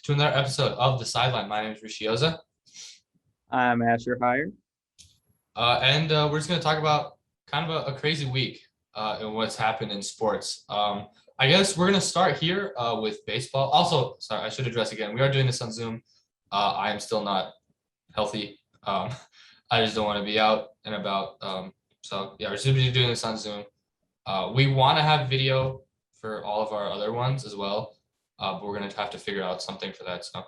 to another episode of the Sideline. My name is Rishi. I'm Asher Hire. And we're just going to talk about kind of a crazy week and what's happened in sports. I guess we're going to start here with baseball. Also, sorry, I should address again. We are doing this on Zoom. I am still not healthy. I just don't want to be out and about. So yeah, we're just doing this on Zoom. We want to have video for all of our other ones as well, but we're going to have to figure out something for that. So,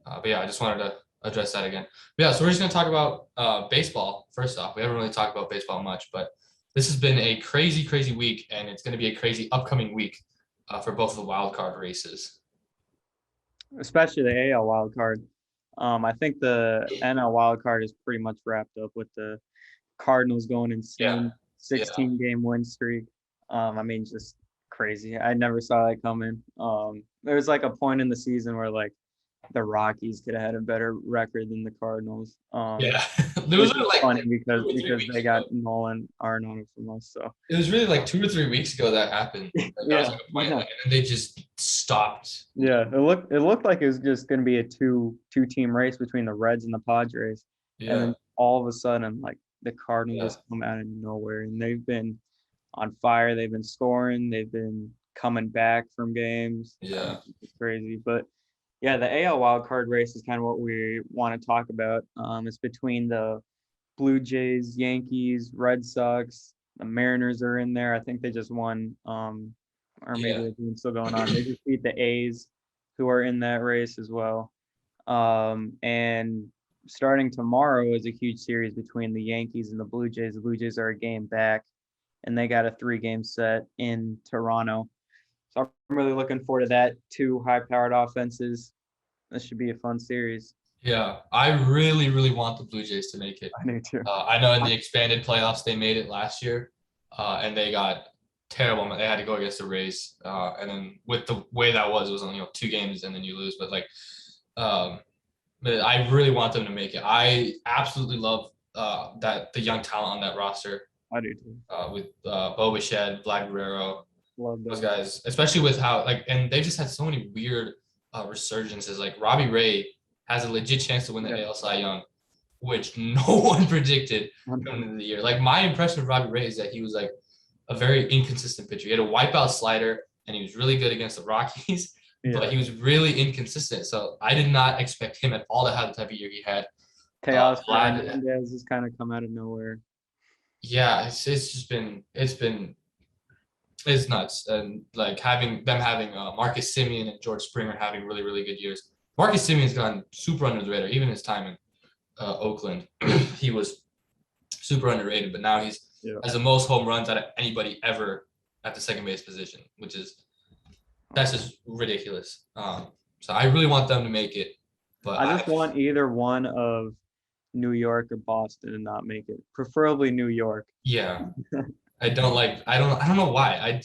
but yeah, I just wanted to address that again. But yeah, so we're just going to talk about baseball. First off, we haven't really talked about baseball much, but this has been a crazy week, and it's going to be a crazy upcoming week for both of the wild card races. Especially the AL wild card. I think the NL wild card is pretty much wrapped up with the Cardinals going insane. 16-game win streak. I mean, just crazy. I never saw that coming. There was like a point in the season where like the Rockies could have had a better record than the Cardinals. There was like funny because they got Nolan Arenado from us. So it was really like 2 or 3 weeks ago that happened. Like, that was like a point, like, and then they just stopped. Yeah, it looked like it was just going to be a two-team race between the Reds and the Padres, and then all of a sudden, like the Cardinals just come out of nowhere, and they've been on fire. They've been scoring. They've been coming back from games. Yeah, it's crazy, but. Yeah, the AL wildcard race is kind of what we want to talk about. It's between the Blue Jays, Yankees, Red Sox. The Mariners are in there. I think they just won, or maybe the game's still going on. They just beat the A's, who are in that race as well. And starting tomorrow is a huge series between the Yankees and the Blue Jays. The Blue Jays are a game back, and they got a 3-game set in Toronto. So I'm really looking forward to that. 2 high-powered offenses. This should be a fun series. Yeah, I really want the Blue Jays to make it. I do too. I know in the expanded playoffs they made it last year, and they got terrible. They had to go against the Rays, and then with the way that was, it was only 2 games and then you lose. But like, but I really want them to make it. I absolutely love that the young talent on that roster. I do too. With Bo Bichette, Vlad Guerrero. Love those guys, especially with how and they just had so many weird resurgences. Like Robbie Ray has a legit chance to win the AL Cy Young, which no one predicted coming into the year. Like my impression of Robbie Ray is that he was like a very inconsistent pitcher. He had a wipeout slider, and he was really good against the Rockies, but he was really inconsistent. So I did not expect him at all to have the type of year he had. Chaos Hernandez has kind of come out of nowhere. Yeah, it's nuts. And like having Marcus Semien and George Springer having really good years. Marcus Semien's gone super under the radar. Even his time in Oakland, he was super underrated. But now he's has the most home runs out of anybody ever at the second base position, that's just ridiculous. So I really want them to make it. But I just want either one of New York or Boston to not make it. Preferably New York. Yeah. I don't know why. I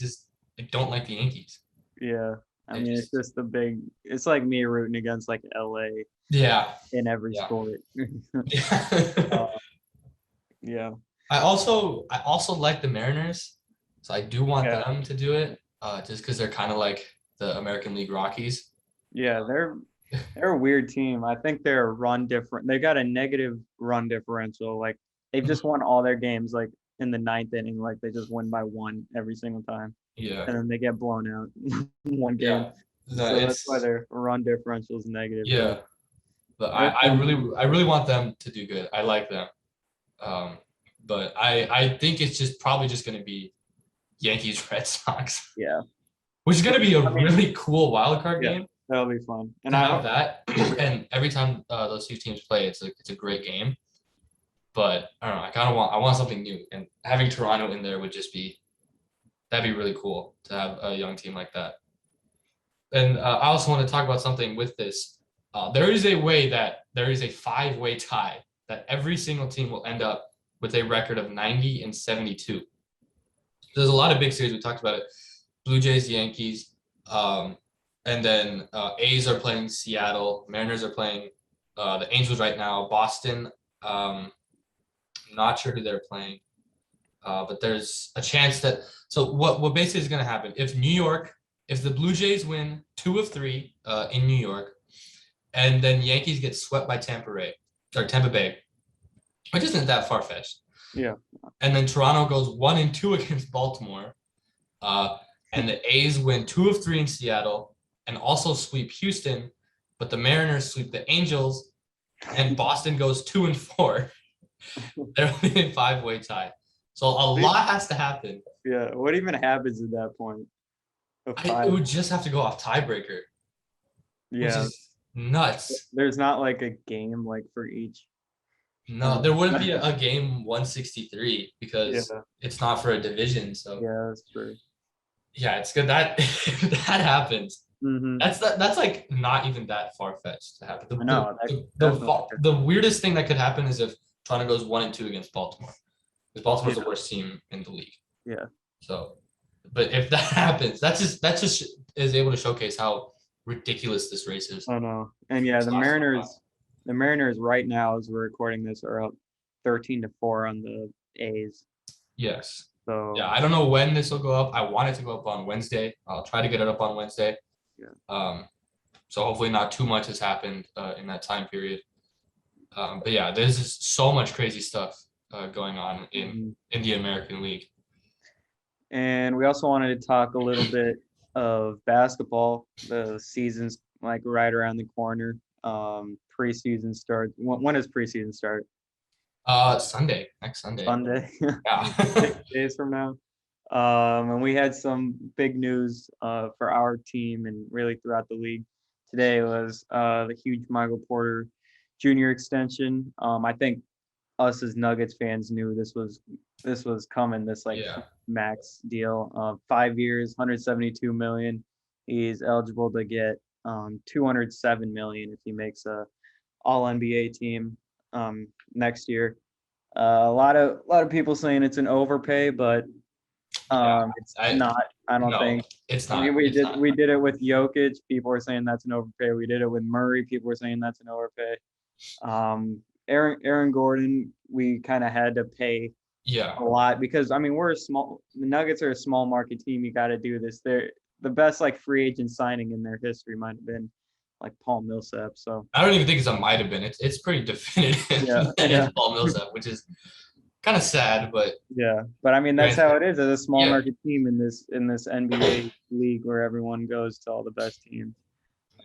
don't like the Yankees. Yeah. I mean, it's just it's like me rooting against like LA. Yeah. In every sport. Yeah. I also like the Mariners. So I do want them to do it. Just because they're kind of like the American League Rockies. Yeah, they're a weird team. I think they're run different. They got a negative run differential. Like they've just won all their games like in the 9th inning, like they just win by 1 every single time. Yeah. And then they get blown out one game. Yeah. So that's why their run differential is negative. Yeah. But I really want them to do good. I like them. But I think it's probably just going to be Yankees Red Sox. Yeah. Which is going to be a really cool wild card game. That'll be fun. And I have that. And every time those 2 teams play, it's a great game. But I don't know. I want something new, and having Toronto in there would that'd be really cool to have a young team like that. And I also want to talk about something with this. There is a 5-way tie that every single team will end up with a record of 90 and 72. There's a lot of big series. We talked about it. Blue Jays, Yankees, and then A's are playing Seattle. Mariners are playing the Angels right now. Boston. Not sure who they're playing, but there's a chance that. So what basically is going to happen if the Blue Jays win 2 of 3 in New York, and then Yankees get swept by Tampa Bay, which isn't that far fetched. Yeah. And then Toronto goes 1-2 against Baltimore. And the A's win 2 of 3 in Seattle and also sweep Houston, but the Mariners sweep the Angels, and Boston goes 2-4. They're only in 5-way tie. So a lot has to happen. Yeah. What even happens at that point? It would just have to go off tiebreaker. Yeah. Which is nuts. There's not like a game like for each. No, there wouldn't be a game 163 because it's not for a division. So yeah, that's true. Yeah, it's good that that happens. Mm-hmm. That's like not even that far fetched to happen. The weirdest thing that could happen is if Toronto goes 1-2 against Baltimore, because Baltimore's the worst team in the league. Yeah. So, but if that happens, that just is able to showcase how ridiculous this race is. I know, and yeah, the Mariners right now, as we're recording this, are up 13-4 on the A's. Yes. So yeah, I don't know when this will go up. I want it to go up on Wednesday. I'll try to get it up on Wednesday. Yeah. So hopefully not too much has happened in that time period. But yeah, there's just so much crazy stuff going on in the American League. And we also wanted to talk a little bit of basketball. The season's like right around the corner. Preseason starts. When does preseason start? Sunday, next Sunday. Yeah. 6 days from now. And we had some big news for our team and really throughout the league. Today was the huge Michael Porter Jr. extension. I think us as Nuggets fans knew this was coming. This max deal, 5 years, $172 million. He's eligible to get $207 million if he makes a All NBA team next year. A lot of people saying it's an overpay, but it's not. I don't think it's not. I mean, we did it with Jokic. People were saying that's an overpay. We did it with Murray. People were saying that's an overpay. Aaron Gordon, we kind of had to pay a lot because I mean the Nuggets are a small market team. You got to do this. They're the best free agent signing in their history might have been Paul Millsap. So I don't even think it's a might have been. It's pretty definitive. It's Paul Millsap, which is kind of sad, but but I mean that's how it is as a small market team in this NBA league where everyone goes to all the best teams.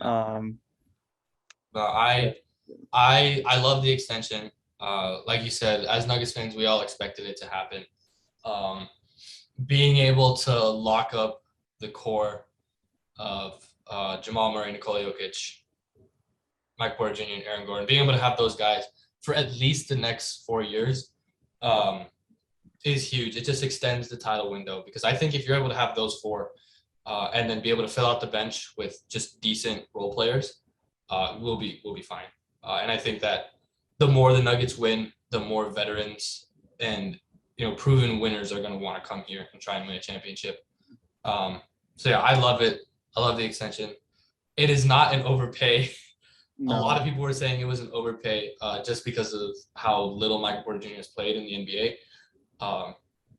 I love the extension. Like you said, as Nuggets fans, we all expected it to happen. Being able to lock up the core of Jamal Murray, Nikola Jokic, Mike Porter Jr., and Aaron Gordon, being able to have those guys for at least the next 4 years is huge. It just extends the title window because I think if you're able to have those four and then be able to fill out the bench with just decent role players, we'll be fine. And I think that the more the Nuggets win, the more veterans and proven winners are going to want to come here and try and win a championship. So yeah, I love it. I love the extension. It is not an overpay. No. A lot of people were saying it was an overpay just because of how little Michael Porter Jr. has played in the NBA.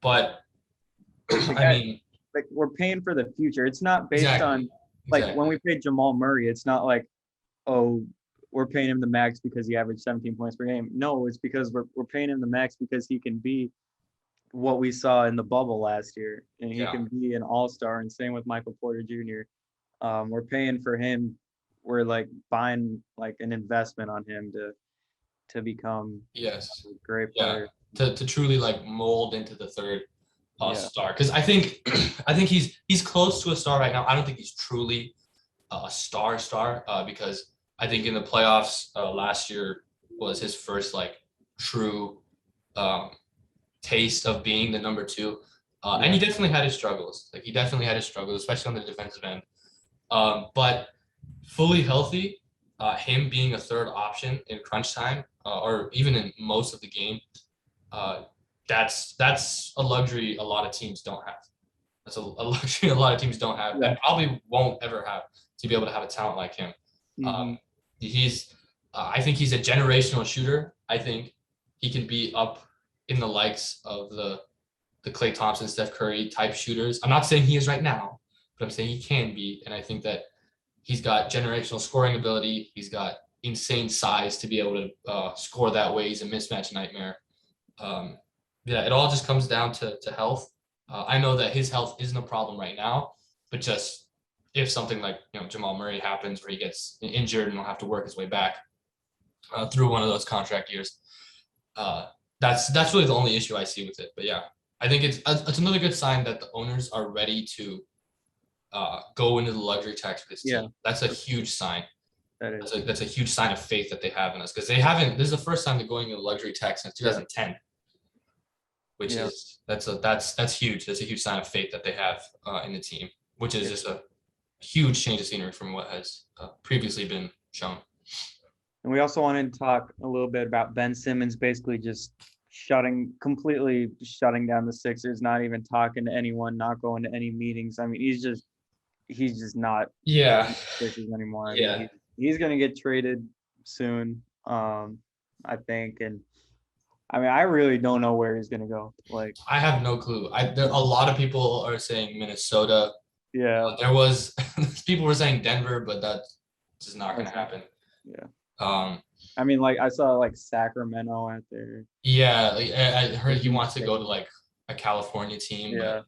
But I mean, we're paying for the future. It's not based on when we paid Jamal Murray. It's not we're paying him the max because he averaged 17 points per game. No, it's because we're paying him the max because he can be what we saw in the bubble last year, and he can be an all-star. And same with Michael Porter Jr. We're paying for him. We're buying an investment on him to become a great player. To truly mold into the third star. Because I think he's close to a star right now. I don't think he's truly a star because I think in the playoffs last year was his first true taste of being the number two. And he definitely had his struggles. Especially on the defensive end. But fully healthy, him being a third option in crunch time or even in most of the game, that's a luxury a lot of teams don't have. That's a luxury a lot of teams don't have and probably won't ever have, to be able to have a talent like him. Mm-hmm. I think he's a generational shooter. I think he can be up in the likes of the Klay Thompson, Steph Curry type shooters. I'm not saying he is right now, but I'm saying he can be. And I think that He's got generational scoring ability. He's got insane size to be able to score that way. He's a mismatch nightmare. Yeah, it all just comes down to health. I know that his health isn't a problem right now, but just if something like Jamal Murray happens where he gets injured and will have to work his way back through one of those contract years, that's really the only issue I see with it. But yeah, I think it's another good sign that the owners are ready to go into the luxury tax for this team. Yeah. That's a huge sign. That is. That's a huge sign of faith that they have in us, because they haven't. This is the first time they're going into luxury tax since 2010, which is that's huge. That's a huge sign of faith that they have in the team, which is just a huge change of scenery from what has previously been shown. And we also wanted to talk a little bit about Ben Simmons basically just completely shutting down the Sixers, not even talking to anyone, not going to any meetings. I mean, he's just not Sixers anymore. I mean, he's going to get traded soon, I think. And I mean, I really don't know where he's going to go. Like, I have no clue. A lot of people are saying Minnesota. Yeah. There was people were saying Denver, but that's just not going to happen. Yeah. I mean, like I saw like Sacramento out there. Yeah, like, I heard he wants to go to like a California team. Yeah.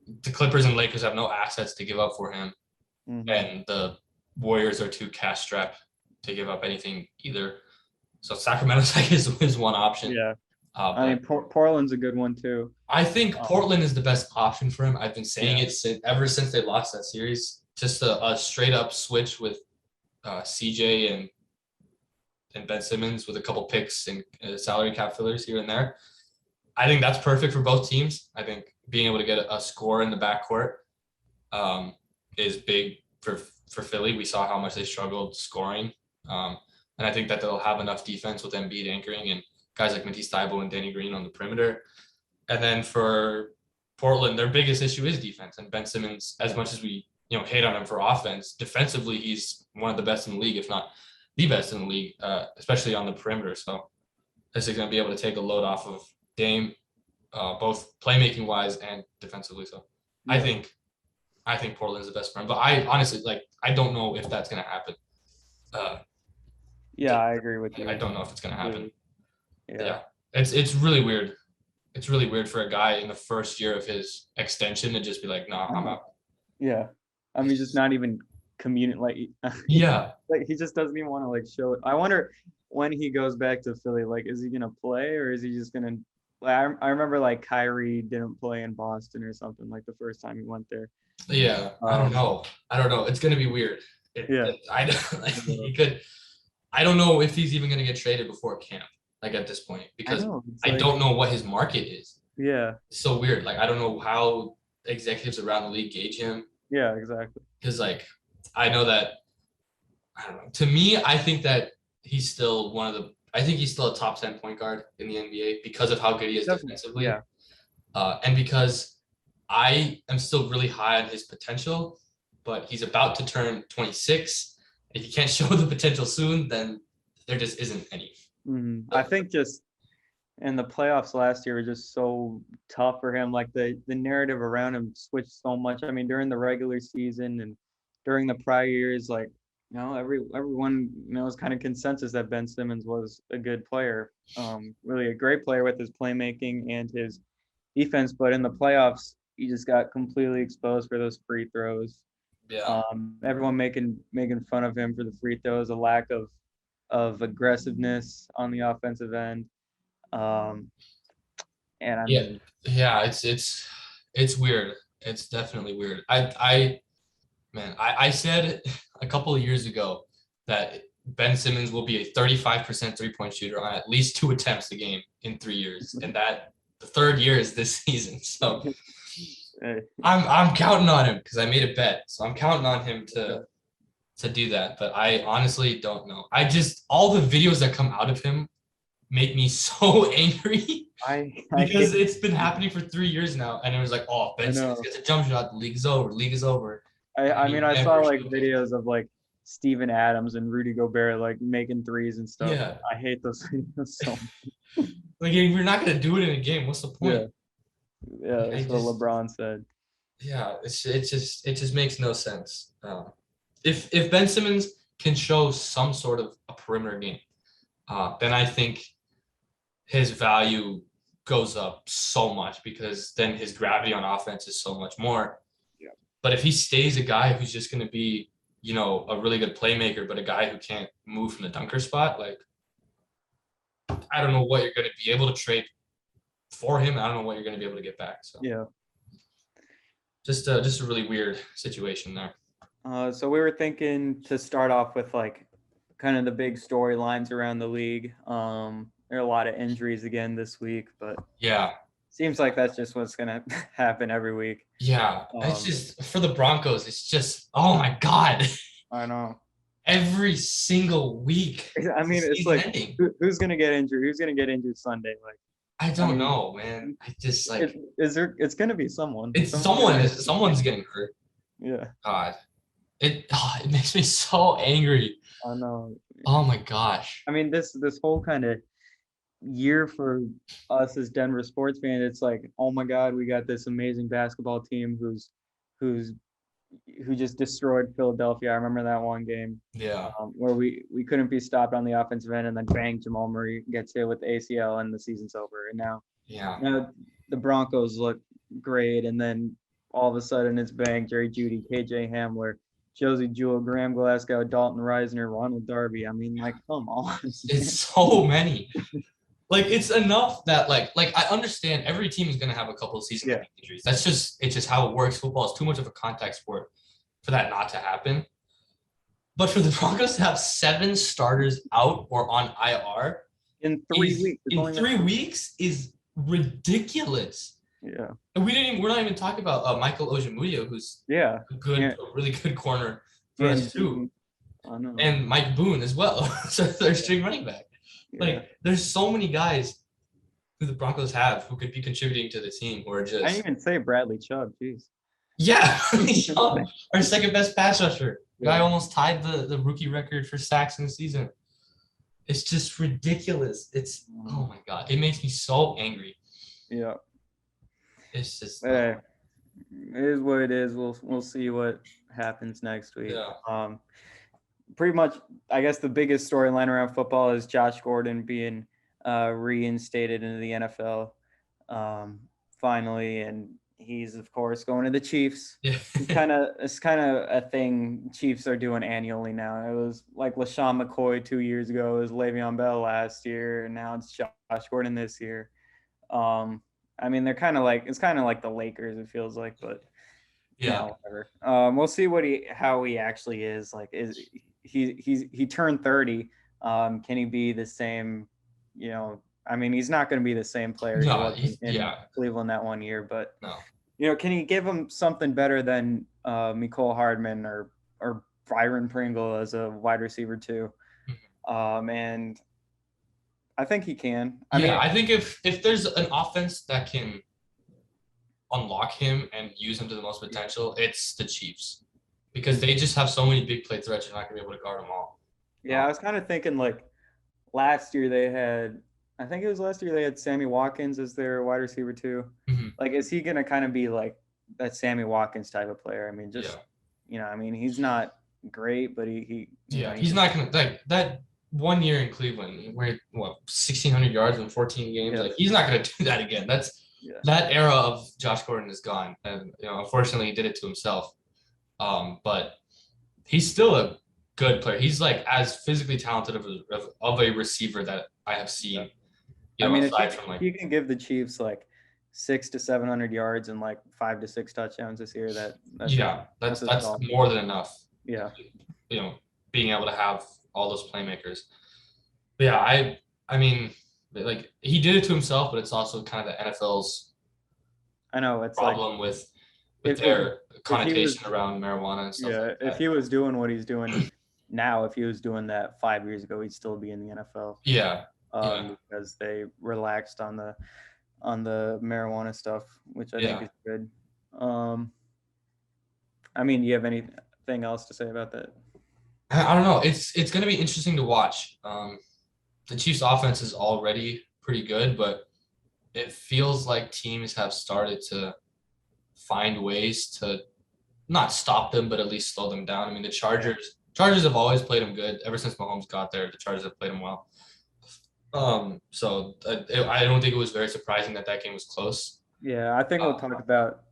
But the Clippers and Lakers have no assets to give up for him, Mm-hmm. and the Warriors are too cash strapped to give up anything either. So Sacramento's like is one option. Yeah. I mean, Portland's a good one too. I think Portland is the best option for him. I've been saying it ever since they lost that series. Just a straight up switch with CJ and Ben Simmons with a couple picks and salary cap fillers here and there. I think that's perfect for both teams. I think being able to get a score in the backcourt is big for Philly. We saw how much they struggled scoring. And I think that they'll have enough defense with Embiid anchoring and guys like Matisse Thybulle and Danny Green on the perimeter. And then for Portland, their biggest issue is defense. And Ben Simmons, as much as we hate on him for offense, defensively, he's one of the best in the league, if not the best in the league, especially on the perimeter. So this is going to be able to take a load off of Dame, both playmaking wise and defensively. So I think Portland's the best for him. But I honestly, I don't know if that's going to happen. I agree with you. I don't know if it's going to happen. Yeah. It's really weird. It's really weird for a guy in the first year of his extension to just be like, "Nah, I'm out." Yeah, I mean, just not even communicate. Like he just doesn't even want to show it. I wonder when he goes back to Philly, is he gonna play or is he just gonna? I remember Kyrie didn't play in Boston or something the first time he went there. Yeah, I don't know. It's gonna be weird. He could. I don't know if he's even gonna get traded before camp. At this point, because I don't know what his market is. Yeah. It's so weird. I don't know how executives around the league gauge him. Yeah, exactly. Because I know that, I don't know. To me, I think that he's still he's still a top 10 point guard in the NBA because of how good he is defensively. Yeah. And because I am still really high on his potential, but he's about to turn 26. If he can't show the potential soon, then there just isn't any. I think just in the playoffs last year was just so tough for him. The narrative around him switched so much. I mean, during the regular season and during the prior years, everyone was kind of consensus that Ben Simmons was a good player, really a great player with his playmaking and his defense. But in the playoffs, he just got completely exposed for those free throws. Yeah. Everyone making fun of him for the free throws, a lack of aggressiveness on the offensive end. It's weird. It's definitely weird. I said a couple of years ago that Ben Simmons will be a 35% 3-point shooter on at least 2 attempts a game in 3 years, and that the third year is this season. So I'm counting on him because I made a bet. So I'm counting on him to do that, but I honestly don't know. All the videos that come out of him make me so angry because it's been happening for 3 years now, and it was Ben Simmons gets a jump shot, the league is over. I mean, I saw videos of Steven Adams and Rudy Gobert making threes and stuff. Yeah, I hate those videos so much. If you're not gonna do it in a game, what's the point? Yeah, that's what LeBron said. Yeah, it just makes no sense. if Ben Simmons can show some sort of a perimeter game, then I think his value goes up so much because then his gravity on offense is so much more. Yeah. But if he stays a guy who's just going to be, a really good playmaker, but a guy who can't move from the dunker spot, like, I don't know what you're going to be able to trade for him. I don't know what you're going to be able to get back. So Yeah. just a really weird situation there. So we were thinking to start off with like kind of the big storylines around the league. There are a lot of injuries again this week, but yeah, seems like that's just what's gonna happen every week. yeah. It's just for the Broncos. It's just, oh my God, I know. every single week. I mean, it's like who's gonna get injured? Who's gonna get injured Sunday? Like I don't know, man. I just like is there? It's gonna be someone. it's someone's getting hurt. Yeah. God, it makes me so angry. I know. Oh my gosh. I mean, this whole kind of year for us as Denver sports fans, it's like, oh my God, we got this amazing basketball team who just destroyed Philadelphia. I remember that one game. Yeah. Where we couldn't be stopped on the offensive end, and then bang, Jamal Murray gets hit with the ACL, and the season's over. And now the Broncos look great, and then all of a sudden it's bang, Jerry Jeudy, KJ Hamler, Josie Jewell, Graham Glasgow, Dalton Reisner, Ronald Darby. I mean, like, come on. It's so many. Like, it's enough that like I understand every team is gonna have a couple of season injuries. It's just how it works. Football is too much of a contact sport for that not to happen. But for the Broncos to have 7 starters out or on IR in 3 weeks. In 3 weeks is ridiculous. Yeah. And we're not even talking about Michael Ojemudia, who's a really good corner for us too. I know. And Mike Boone as well. So third string running back. Like, there's so many guys who the Broncos have who could be contributing to the team who are just. I didn't even say Bradley Chubb. Jeez. Yeah, our second best pass rusher. Guy almost tied the rookie record for sacks in the season. It's just ridiculous. It's oh my God. It makes me so angry. Yeah. It's just. It is what it is. We'll see what happens next week. Yeah. Pretty much, I guess the biggest storyline around football is Josh Gordon being reinstated into the NFL finally, and he's of course going to the Chiefs. Yeah. It's kind of a thing Chiefs are doing annually now. It was like LaShawn McCoy 2 years ago. It was Le'Veon Bell last year, and now it's Josh Gordon this year. I mean, it's kind of like the Lakers. It feels like, but whatever. We'll see how he actually is. Like, he turned 30. Can he be the same? I mean, he's not going to be the same player he was in Cleveland that 1 year, but can he give him something better than Mecole Hardman or Byron Pringle as a wide receiver too? And I think he can. I mean, I think if there's an offense that can unlock him and use him to the most potential, it's the Chiefs, because they just have so many big play threats. You're not gonna be able to guard them all. Yeah, I was kind of thinking like last year they had Sammy Watkins as their wide receiver too. Mm-hmm. Like, is he gonna kind of be like that Sammy Watkins type of player? I mean, I mean, he's not great, but he's not gonna like that. 1 year in Cleveland, where 1,600 yards in 14 games. Like, he's not going to do that again. That era of Josh Gordon is gone, and unfortunately, he did it to himself. But he's still a good player. He's like as physically talented of a receiver that I have seen. I mean, if you can give the Chiefs like 600 to 700 yards and like 5 to 6 touchdowns this year, that's more than enough. Yeah, being able to have all those playmakers. But yeah, I mean, like, he did it to himself, but it's also kind of the NFL's it's problem like, with their connotation around marijuana and stuff. Yeah, like that. If he was doing what he's doing now, if he was doing that 5 years ago, he'd still be in the NFL. Yeah. Because they relaxed on the marijuana stuff, which I think is good. I mean, do you have anything else to say about that? I don't know. It's going to be interesting to watch. The Chiefs' offense is already pretty good, but it feels like teams have started to find ways to not stop them, but at least slow them down. I mean, the Chargers have always played them good ever since Mahomes got there. The Chargers have played them well. So I don't think it was very surprising that game was close. Yeah, I think we'll talk about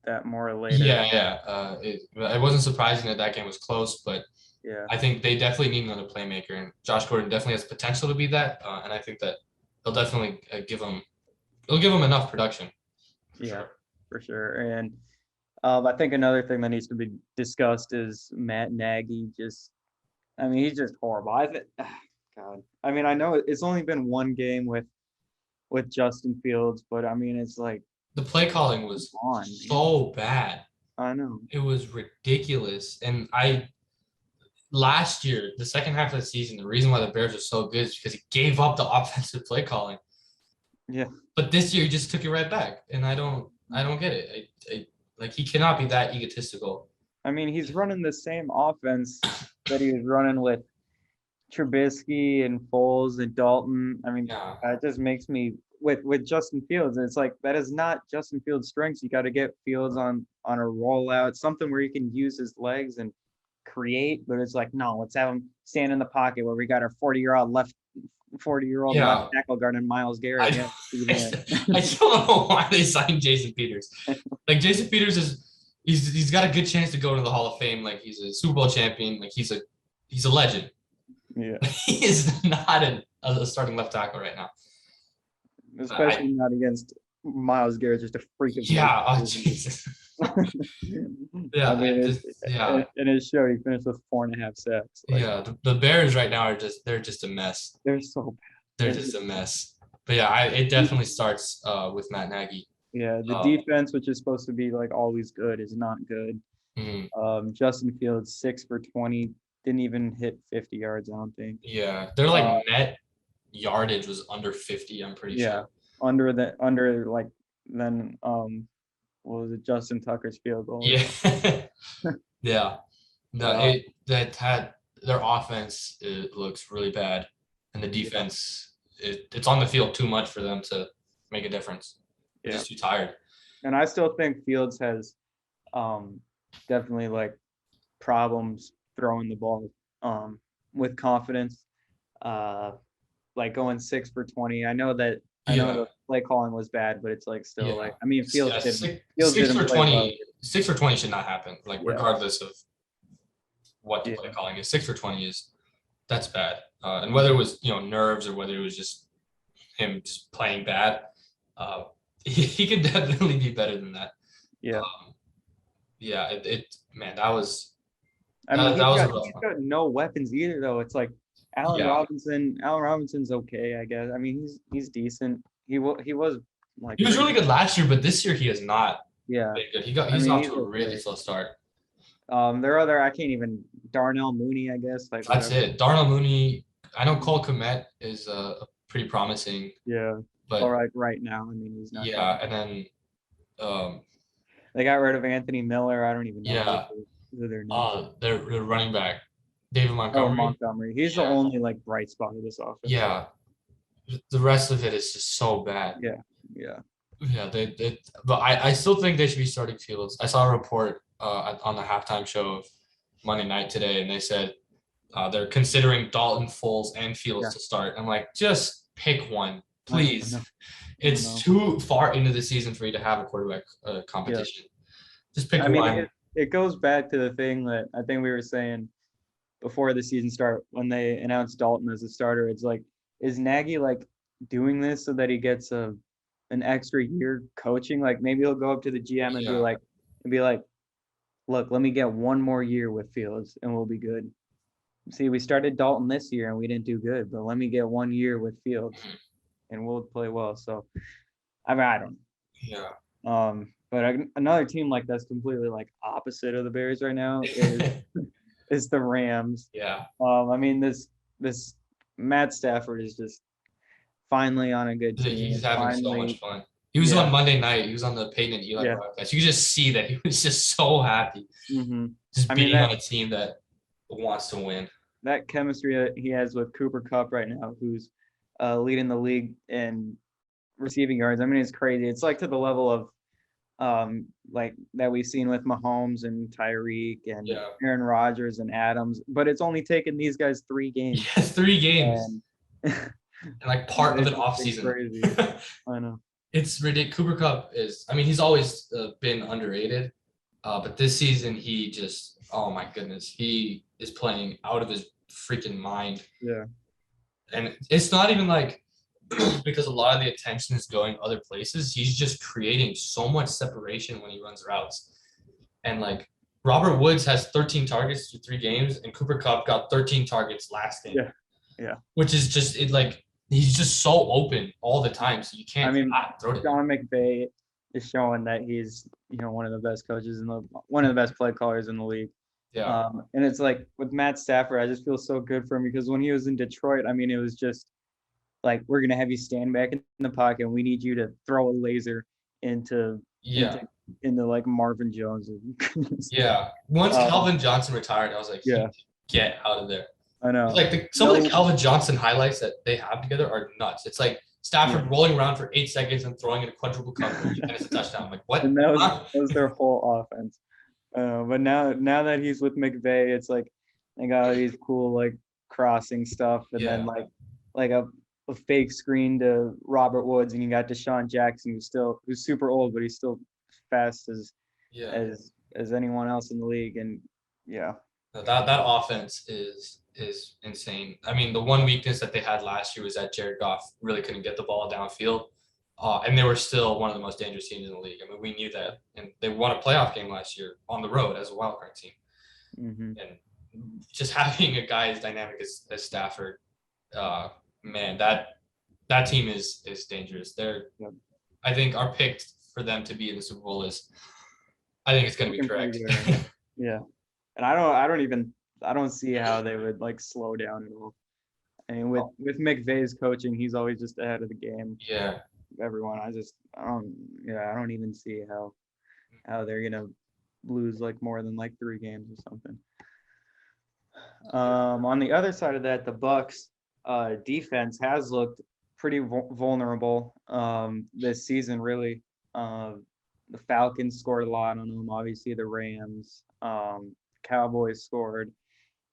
that more later. Yeah. It wasn't surprising that game was close, but Yeah. I think they definitely need another playmaker, and Josh Gordon definitely has potential to be that. And I think that he'll definitely it'll give him enough production. For sure. And I think another thing that needs to be discussed is Matt Nagy. He's just horrible. God. I mean, I know it's only been one game with Justin Fields, but I mean, it's like the play calling was so bad. I know. It was ridiculous. And last year, the second half of the season, the reason why the Bears are so good is because he gave up the offensive play calling. Yeah. But this year he just took it right back. And I don't get it. Like, he cannot be that egotistical. I mean, he's running the same offense that he was running with Trubisky and Foles and Dalton. I mean, it just makes me with Justin Fields. It's like that is not Justin Fields' strengths. You got to get Fields on a rollout, something where he can use his legs and create. But it's like, no, let's have him stand in the pocket where we got our 40-year-old left tackle guarding Myles Garrett. I don't know why they signed Jason Peters. Like, Jason Peters he's got a good chance to go to the Hall of Fame. Like, he's a Super Bowl champion. Like, he's a legend. Yeah. He is not a starting left tackle right now. Especially not against Myles Garrett, just a freak of Jesus. Yeah. In his show, he finished with 4.5 sacks. The Bears right now they're just a mess. They're so bad. They're just a mess. But it definitely starts with Matt Nagy. Yeah, the defense, which is supposed to be like always good, is not good. Mm-hmm. Justin Fields 6 for 20, didn't even hit 50 yards, I don't think. Yeah, they're like net yardage was under 50. I'm pretty sure. Then what was it, Justin Tucker's field goal? Yeah. Yeah. No, their offense, it looks really bad, and the defense it's on the field too much for them to make a difference. They're just too tired. And I still think Fields has definitely like problems throwing the ball with confidence. Like going 6 for 20. I know the play calling was bad, but it's like still like, I mean, Fields didn't. 6 for 20. 6 for 20 should not happen. Like, regardless of what the play calling is, 6 for 20 that's bad. And whether it was nerves or whether it was just him just playing bad, he could definitely be better than that. Yeah. That was. I mean, he's got no weapons either, though. It's like Allen Robinson's okay, I guess. I mean, he's decent. He was like. He was really good last year, but this year he is not. Yeah. Good. He's off to a really slow start. There are I can't even Darnell Mooney, I guess. Like that's it. Darnell Mooney. I know Cole Kmet is pretty promising. Yeah. But all right now, I mean, he's not. Yeah, and then they got rid of Anthony Miller. I don't even know. Yeah. Who their name their running back, David Montgomery. Montgomery. He's the only like bright spot of this offense. Yeah. The rest of it is just so bad. Yeah. But I still think they should be starting Fields. I saw a report on the halftime show of Monday night today, and they said they're considering Dalton, Foles, and Fields to start. I'm like, just pick one, please. It's too far into the season for you to have a quarterback competition. Just pick one. It goes back to the thing that I think we were saying before the season start when they announced Dalton as a starter. It's like, is Nagy like doing this so that he gets an extra year coaching? Like, maybe he'll go up to the GM and be like, look, let me get one more year with Fields and we'll be good. See, we started Dalton this year and we didn't do good, but let me get 1 year with Fields and we'll play well. So, I mean, I don't know. Yeah. But another team like that's completely like opposite of the Bears right now is the Rams. Yeah. I mean, this Matt Stafford is just finally on a good team. He's having so much fun. He was on Monday night. He was on the Peyton and Eli broadcast. You could just see that he was just so happy. Mm-hmm. Just being on a team that wants to win. That chemistry that he has with Cooper Kupp right now, who's leading the league in receiving yards. I mean, it's crazy. It's like to the level of like that we've seen with Mahomes and Tyreek and Yeah. Aaron Rodgers and Adams, but it's only taken these guys 3 games. Yeah, 3 games And and like part of it's an just off been season. crazy. I know. It's ridiculous. Cooper Cup is, I mean, he's always been underrated, but this season he just, oh my goodness, he is playing out of his freaking mind. Yeah. And it's not even like because a lot of the attention is going other places. He's just creating so much separation when he runs routes. And like Robert Woods has 13 targets through 3 games, and Cooper Cup got 13 targets last game. Yeah. Yeah. Which is just it like he's just so open all the time. So you can't throw it. Sean McVay is showing that he's, one of the best coaches one of the best play callers in the league. Yeah. And it's like with Matt Stafford, I just feel so good for him because when he was in Detroit, I mean, it was just like, we're going to have you stand back in the pocket and we need you to throw a laser into like Marvin Jones. Yeah. Once Calvin Johnson retired, I was like, yeah, get out of there. I know. Like some of the Calvin Johnson highlights that they have together are nuts. It's like Stafford rolling around for 8 seconds and throwing in a quadruple coverage and it's a touchdown. I'm like, what? And that was their whole offense. But now that he's with McVay, it's like they got all these cool like crossing stuff, and then like a fake screen to Robert Woods, and you got Deshaun Jackson, who's super old, but he's still fast as anyone else in the league. And that offense is insane. I mean, the one weakness that they had last year was that Jared Goff really couldn't get the ball downfield. And they were still one of the most dangerous teams in the league. I mean, we knew that. And they won a playoff game last year on the road as a wild card team. Mm-hmm. And just having a guy as dynamic as Stafford, man, that team is dangerous. I think our pick for them to be in the Super Bowl I think it's going to be correct. Yeah. And I don't see how they would like slow down at all. I mean, with McVay's coaching, he's always just ahead of the game. Yeah. Everyone. I don't even see how they're gonna lose like more than like 3 games or something. On the other side of that, the Bucs defense has looked pretty vulnerable this season. Really, the Falcons scored a lot on them. Obviously, the Rams, Cowboys scored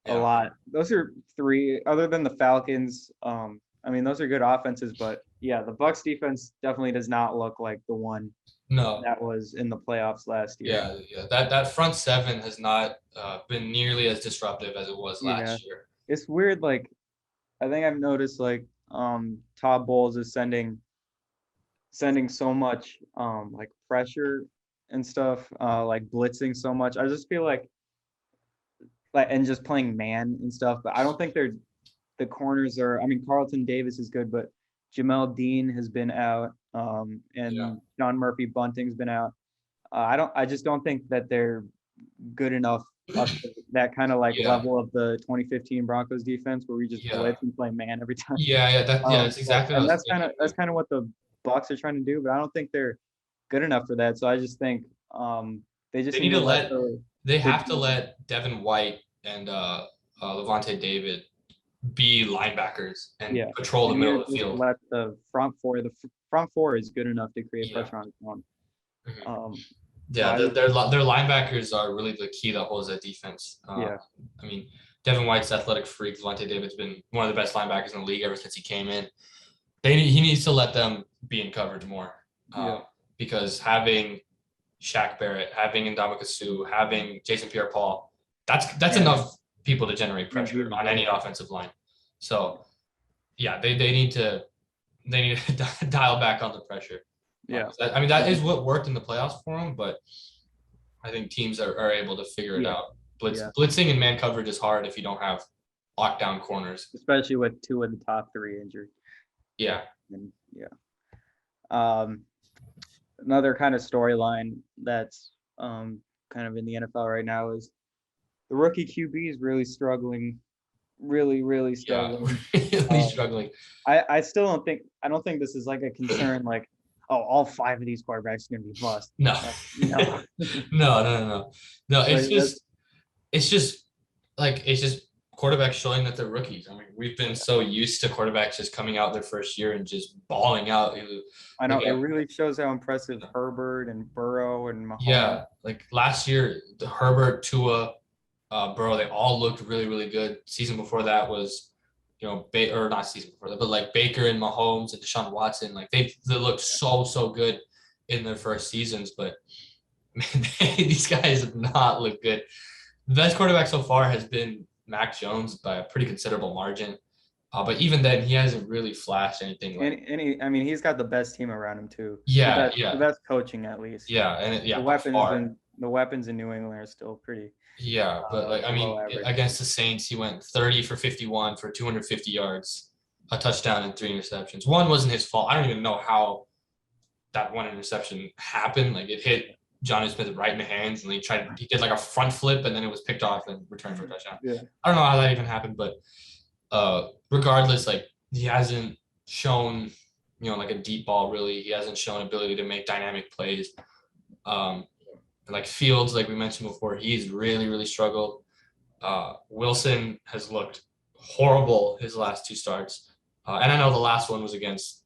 a lot. Those are 3. Other than the Falcons, I mean, those are good offenses, but yeah, the Bucs defense definitely does not look like the one that was in the playoffs last year. Yeah. That front seven has not been nearly as disruptive as it was last year. It's weird. Like, I think I've noticed like Todd Bowles is sending so much like pressure and stuff, like blitzing so much. I just feel like and just playing man and stuff, but I don't think the corners are. I mean, Carlton Davis is good, but Jamel Dean has been out, and John Murphy Bunting's been out. I just don't think that they're good enough up to that kind of like level of the 2015 Broncos defense where we just blitz and play man every time. That's exactly. And that's kind of what the Bucs are trying to do, but I don't think they're good enough for that. So I just think they need to have to let Devin White and Levante David be linebackers and patrol the middle of the field. Let the front four is good enough to create pressure on its own. Mm-hmm. Their linebackers are really the key that holds that defense. I mean, Devin White's athletic freak. Levante David's been one of the best linebackers in the league ever since he came in. He needs to let them be in coverage more because having Shaq Barrett, having Ndamukong Suh, having Jason Pierre-Paul, that's enough people to generate pressure on any offensive line. So, they need to dial back on the pressure. I mean, that is what worked in the playoffs for them, but I think teams are able to figure it out. Blitzing and man coverage is hard if you don't have lockdown corners, especially with 2 of the top 3 injured. Another kind of storyline that's kind of in the NFL right now is the rookie QB is really struggling. Really struggling. Struggling. I still don't think this is like a concern. Like, all 5 of these quarterbacks are going to be bust. No. No. It's just quarterbacks showing that they're rookies. I mean, we've been so used to quarterbacks just coming out their first year and just balling out. I know Like, it really shows how impressive Herbert and Burrow and Mahomes. yeah, like last year, the Herbert, Tua, Burrow, they all looked really, really good. Season before that was, or not season before that, but like Baker and Mahomes and Deshaun Watson, like they looked so good in their first seasons, but man, these guys have not looked good. The best quarterback so far has been Mac Jones by a pretty considerable margin. But even then, he hasn't really flashed anything like. I mean, he's got the best team around him too. Yeah, The best coaching at least. yeah, and The by weapons far. and the weapons in New England are still pretty. Yeah, but like I mean, average. against the Saints, he went 30 for 51 for 250 yards, a touchdown, and 3 interceptions. One wasn't his fault. I don't even know how that one interception happened. Like it hit Johnny Smith right in the hands, and he did like a front flip, and then it was picked off and returned for a touchdown. Yeah. I don't know how that even happened, but regardless, like he hasn't shown, like a deep ball really. He hasn't shown ability to make dynamic plays. Like Fields, like we mentioned before, he's really, really struggled. Wilson has looked horrible his last 2 starts. And I know the last one was against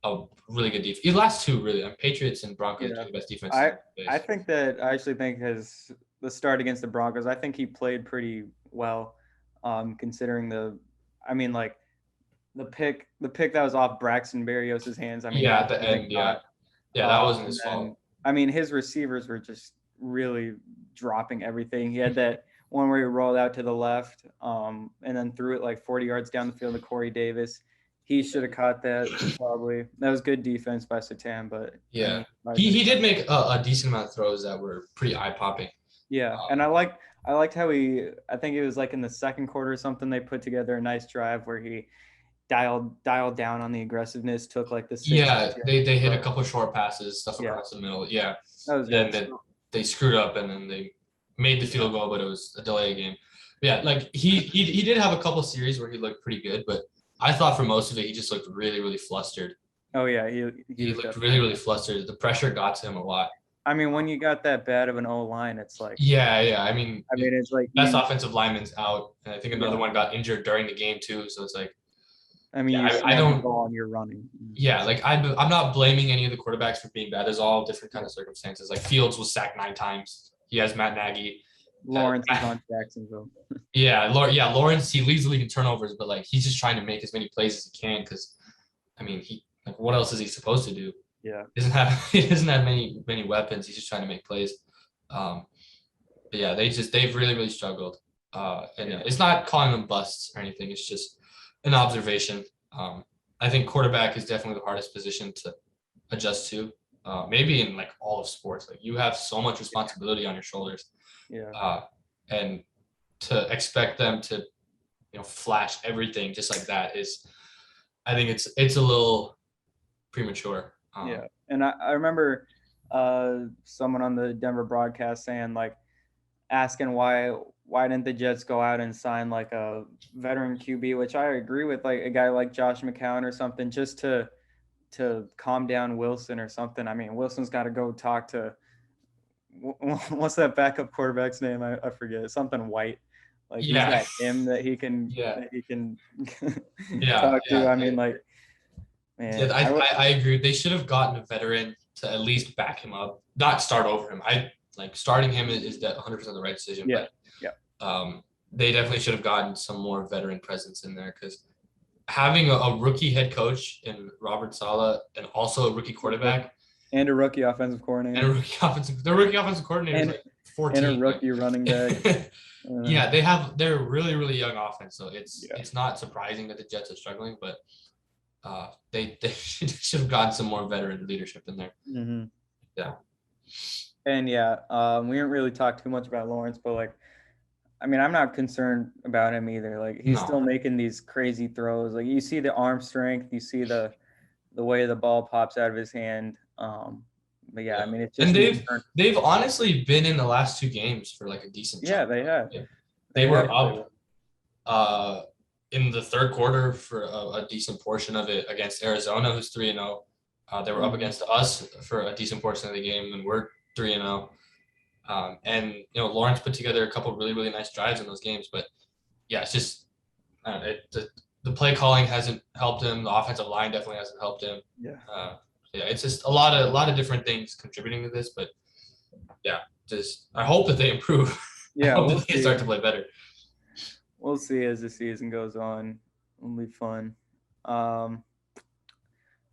a really good defense. The last 2 really, Patriots and Broncos are the best defense. I think that I actually think the start against the Broncos, I think he played pretty well, considering the pick that was off Braxton Berrios' hands. I mean, yeah, at the end, yeah, that wasn't his fault. I mean, his receivers were just really dropping everything. He had that one where he rolled out to the left, and then threw it like 40 yards down the field to Corey Davis. He should have caught that probably. That was good defense by Satan, but yeah, he did make a decent amount of throws that were pretty eye popping. Yeah, and I liked how I think it was like in the second quarter or something, they put together a nice drive where he dialed down on the aggressiveness, took like the they hit a couple short passes, stuff across the middle. Yeah, that was good. Then they screwed up and then they made the field goal, but it was a delay game. Yeah, like he did have a couple series where he looked pretty good, but I thought for most of it he just looked really, really flustered. Oh yeah, he looked really, really flustered. The pressure got to him a lot. I mean, when you got that bad of an O-line, it's like I mean, it's like best offensive lineman's out, and I think another one got injured during the game too. So it's like, I mean, I don't ball and you're running. Yeah, like I'm not blaming any of the quarterbacks for being bad. There's all different kind of circumstances. Like Fields was sacked 9 times. He has Matt Nagy. Lawrence is on Jacksonville. Lawrence, he leads the league in turnovers, but like he's just trying to make as many plays as he can because, I mean, what else is he supposed to do? Yeah, he doesn't have many weapons. He's just trying to make plays. But yeah, they've really, really struggled. It's not calling them busts or anything. It's just an observation. I think quarterback is definitely the hardest position to adjust to. Maybe in like all of sports, like you have so much responsibility on your shoulders. Yeah. And to expect them to, flash everything just like that I think it's a little premature. Yeah, and I remember someone on the Denver broadcast saying asking why didn't the Jets go out and sign like a veteran QB, which I agree with, like a guy like Josh McCown or something, just to calm down Wilson or something. I mean, Wilson's got to go talk to what's that backup quarterback's name? I forget. Something White. Like he's got him that he can talk to. I mean, like, man. I agree. They should have gotten a veteran to at least back him up, not start over him. Starting him is 100% the right decision. Yeah. But they definitely should have gotten some more veteran presence in there because having a rookie head coach in Robert Saleh and also a rookie quarterback and a rookie offensive coordinator the rookie offensive coordinator is like 14 and a rookie running back. They're really, really young offense, so it's not surprising that the Jets are struggling, but they should have gotten some more veteran leadership in there. Mm-hmm. Yeah. And we didn't really talk too much about Lawrence, but like, I mean, I'm not concerned about him either. Like he's still making these crazy throws. Like you see the arm strength, you see the way the ball pops out of his hand. But I mean, it's just. And they've honestly been in the last 2 games for like a decent. Yeah, they have. Yeah. They were up in the third quarter for a decent portion of it against Arizona, who's 3-0. They were up against us for a decent portion of the game, and we're 3-0. And Lawrence put together a couple of really, really nice drives in those games, but yeah, it's just the play calling hasn't helped him. The offensive line definitely hasn't helped him. Yeah. Yeah, it's just a lot of different things contributing to this, but yeah, just I hope that they improve. I Yeah, hope we'll that they see. start to play better. We'll see as the season goes on. It'll be fun. So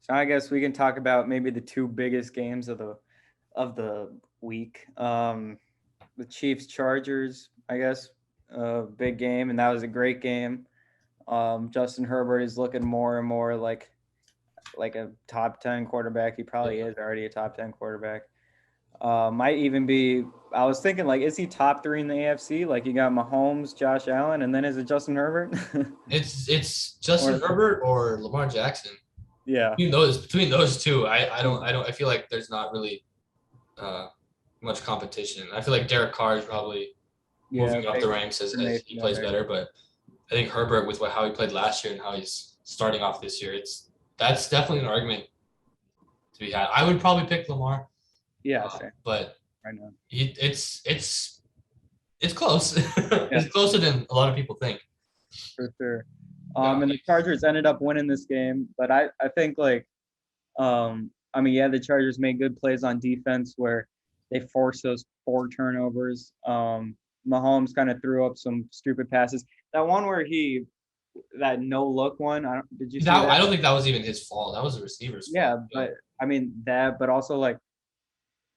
I guess we can talk about maybe the two biggest games of the week. The Chiefs Chargers, I guess, big game, and that was a great game. Justin Herbert is looking more and more like a top 10 quarterback. He probably is already a top 10 quarterback. Might even be. I was thinking, like, is he top 3 in the AFC? Like, you got Mahomes, Josh Allen, and then is it Justin Herbert? It's Justin Herbert or Lamar Jackson. Yeah. Between those two, I feel like there's not really much competition. I feel like Derek Carr is probably moving up the ranks as he plays better, but I think Herbert with how he played last year and how he's starting off this year, that's definitely an argument to be had. I would probably pick Lamar. Yeah, same. But I know. It's close. It's closer than a lot of people think. For sure. And the Chargers ended up winning this game, but I think the Chargers made good plays on defense where they forced those 4 turnovers. Mahomes kind of threw up some stupid passes. That one where that no look one, did you see that? I don't think that was even his fault. That was the receiver's fault. Yeah, but I mean but also like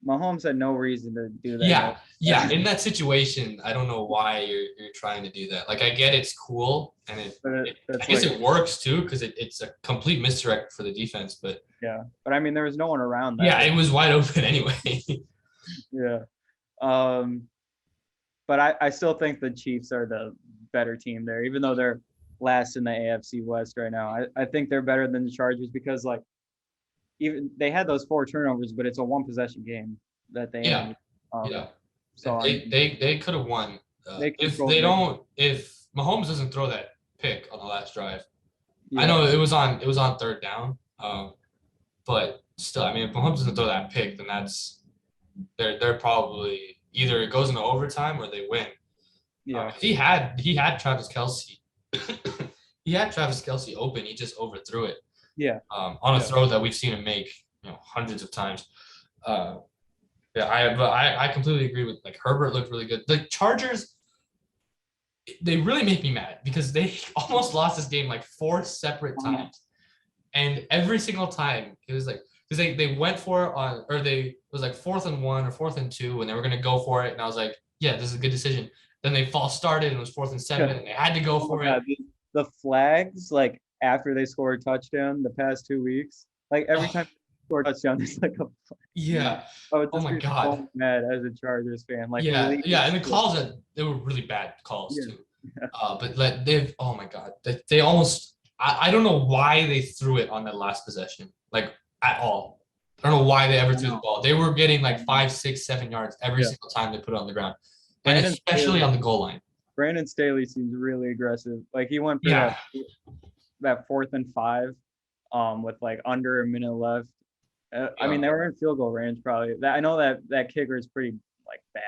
Mahomes had no reason to do that. Yeah. In that situation, I don't know why you're trying to do that. Like, I get it's cool, and I guess it works too because it's a complete misdirect for the defense. But yeah, but I mean, there was no one around that. Yeah, it was wide open anyway. Yeah, but I still think the Chiefs are the better team there, even though they're last in the AFC West right now. I think they're better than the Chargers because like. Even they had those 4 turnovers, but it's a 1 possession game that they ended. So they could have won if Mahomes doesn't throw that pick on the last drive. I know it was on 3rd down, but still, I mean, if Mahomes doesn't throw that pick, then they're probably either it goes into overtime or they win. Yeah, he had Travis Kelce. He had Travis Kelce open. He just overthrew it. Yeah. On a throw that we've seen him make, hundreds of times. I completely agree with like Herbert looked really good. The Chargers, they really make me mad because they almost lost this game like 4 separate times, and every single time it was like because they went for it it was like 4th and 1 or 4th and 2, and they were gonna go for it, and I was like, yeah, this is a good decision. Then they false started and it was 4th and 7, and they had to go for it. The flags like. After they score a touchdown the past 2 weeks, like every time they score a touchdown, there's like a oh my god, so mad as a Chargers fan. Like and the calls they were really bad calls too. But like oh my god, they almost I don't know why they threw it on that last possession like at all. I don't know why they ever threw the ball. They were getting like 5, 6, 7 yards every single time they put it on the ground, and especially on the goal line. Brandon Staley seems really aggressive. Like he went for that 4th and 5 with like under a minute left. I mean, they were in field goal range probably. I know that kicker is pretty like bad.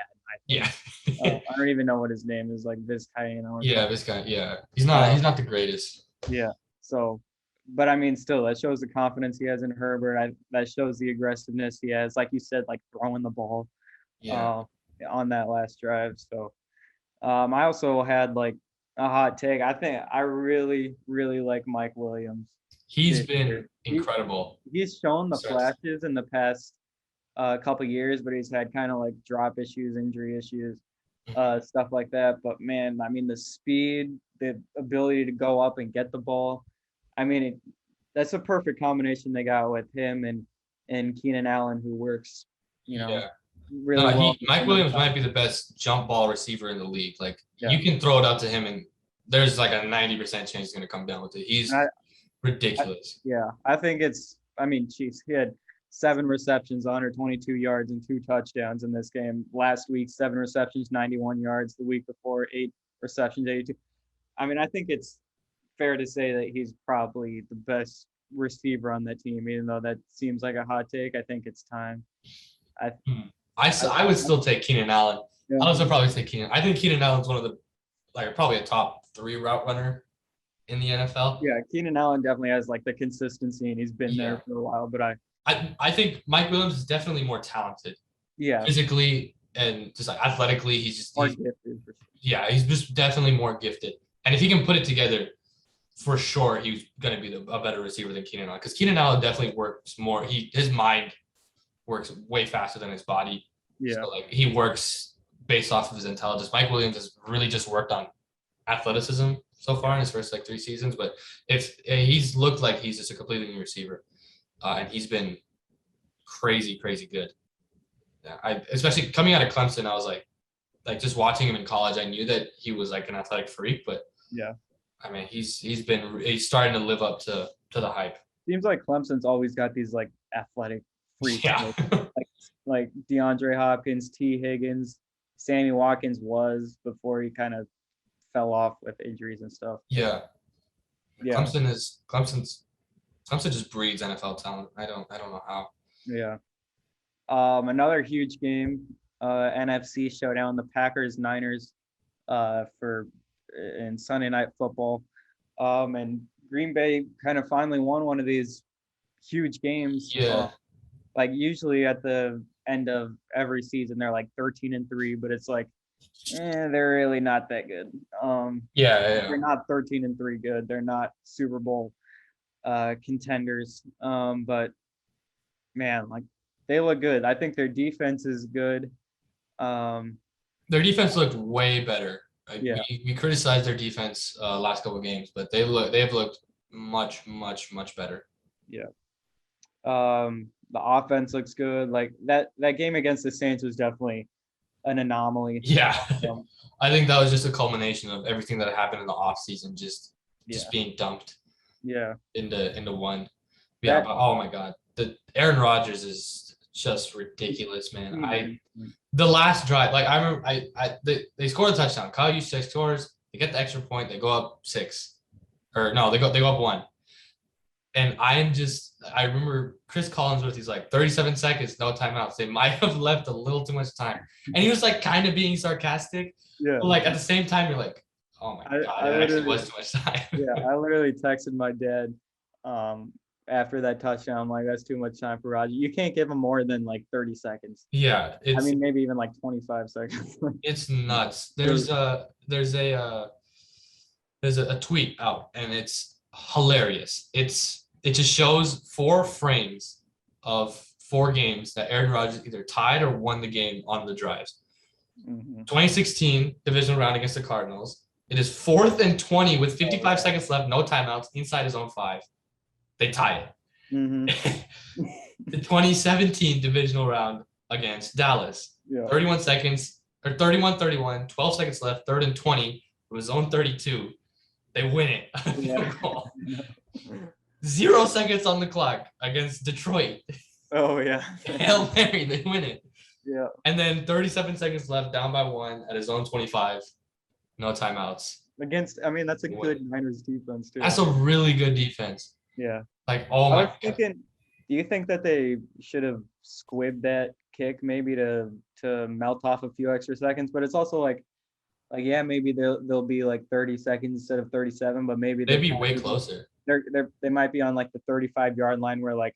I don't even know what his name is, like Vizcaino. Vizcaino. Yeah, he's not the greatest. Yeah. So, but I mean, still, that shows the confidence he has in Herbert. That shows the aggressiveness he has, like you said, like throwing the ball. On that last drive. So, I also had like a hot take. I think I really, really like Mike Williams. He's been incredible. He's shown the flashes in the past couple years, but he's had kind of like drop issues, injury issues, stuff like that. But man, I mean, the speed, the ability to go up and get the ball. I mean, that's a perfect combination they got with him and Keenan Allen, who works, really well. Mike Williams might be the best jump ball receiver in the league. Like you can throw it out to him and there's like a 90% chance he's going to come down with it. He's ridiculous. I think he had 7 receptions, 122 yards and 2 touchdowns in this game. Last week, 7 receptions, 91 yards. The week before, 8 receptions, 82. I mean, I think it's fair to say that he's probably the best receiver on that team, even though that seems like a hot take. I think it's time. I would still take Keenan Allen. I would also probably take Keenan. I think Keenan Allen's one of the probably a top 3 route runner in the NFL. Yeah, Keenan Allen definitely has like the consistency, and he's been Yeah. there for a while. But I think Mike Williams is definitely more talented yeah, physically and just like athletically. more He's gifted for sure. yeah, he's just definitely more gifted. And if he can put it together, for sure, he's going to be a better receiver than Keenan Allen, because Keenan Allen definitely works more. His mind works way faster than his body. Yeah, So like he works based off of his intelligence. Mike Williams has really just worked on athleticism so far in his first like 3 seasons, but if he's looked like he's just a completely new receiver, and he's been crazy good. Yeah, especially coming out of Clemson, I was like just watching him in college, I knew that he was like an athletic freak, but yeah. I mean, he's starting to live up to the hype. Seems like Clemson's always got these like athletic freaks, Yeah. like DeAndre Hopkins, T. Higgins, Sammy Watkins was before he kind of fell off with injuries and stuff. Yeah. Yeah. Clemson just breeds NFL talent. I don't know how. Yeah. Another huge game, NFC showdown, the Packers-Niners for in Sunday Night Football. And Green Bay kind of finally won one of these huge games. Yeah. Like usually at the end of every season, they're like 13-3, but it's like, they're really not that good. Yeah. They're not 13-3 good. They're not Super Bowl contenders. But man, like they look good. I think their defense is good. Their defense looked way better. Like, Yeah. we criticized their defense last couple of games, but they have looked much better. Yeah. The offense looks good. Like that game against the Saints was definitely an anomaly. Yeah. I think that was just a culmination of everything that happened in the offseason, just being dumped. Yeah. Into one. Yeah, but oh my God. The Aaron Rodgers is just ridiculous, man. The last drive, like I remember they scored a touchdown. Kyle Juszczyk scores, they get the extra point, they go up 6. Or no, they go up 1. And I remember Chris Collinsworth, he's like 37 seconds, no timeouts. They might have left a little too much time. And he was like kind of being sarcastic. Yeah. But like at the same time, you're like, oh my God, it actually was too much time. Yeah, I literally texted my dad after that touchdown. Like, that's too much time for Roger. You can't give him more than like 30 seconds. Yeah. I mean, maybe even like 25 seconds. It's nuts. There's a tweet out, and it's hilarious. It just shows 4 frames of 4 games that Aaron Rodgers either tied or won the game on the drives. 2016 divisional round against the Cardinals. It is 4th and 20 with 55 seconds left, no timeouts, inside his own 5. They tie it. The 2017 divisional round against Dallas. 31 seconds, or 31-31, 12 seconds left, 3rd and 20, it was zone 32. They win it. 0 seconds on the clock against Detroit. Oh, yeah. Hail Mary, they win it. Yeah. And then 37 seconds left, down by 1 at his own 25. No timeouts. That's a good Niners defense, too. That's a really good defense. Yeah. Like, oh my God. Thinking, do you think that they should have squibbed that kick maybe to melt off a few extra seconds? But it's also like yeah, maybe they'll be like 30 seconds instead of 37, but maybe they'd be way closer. They might be on like the 35-yard line where like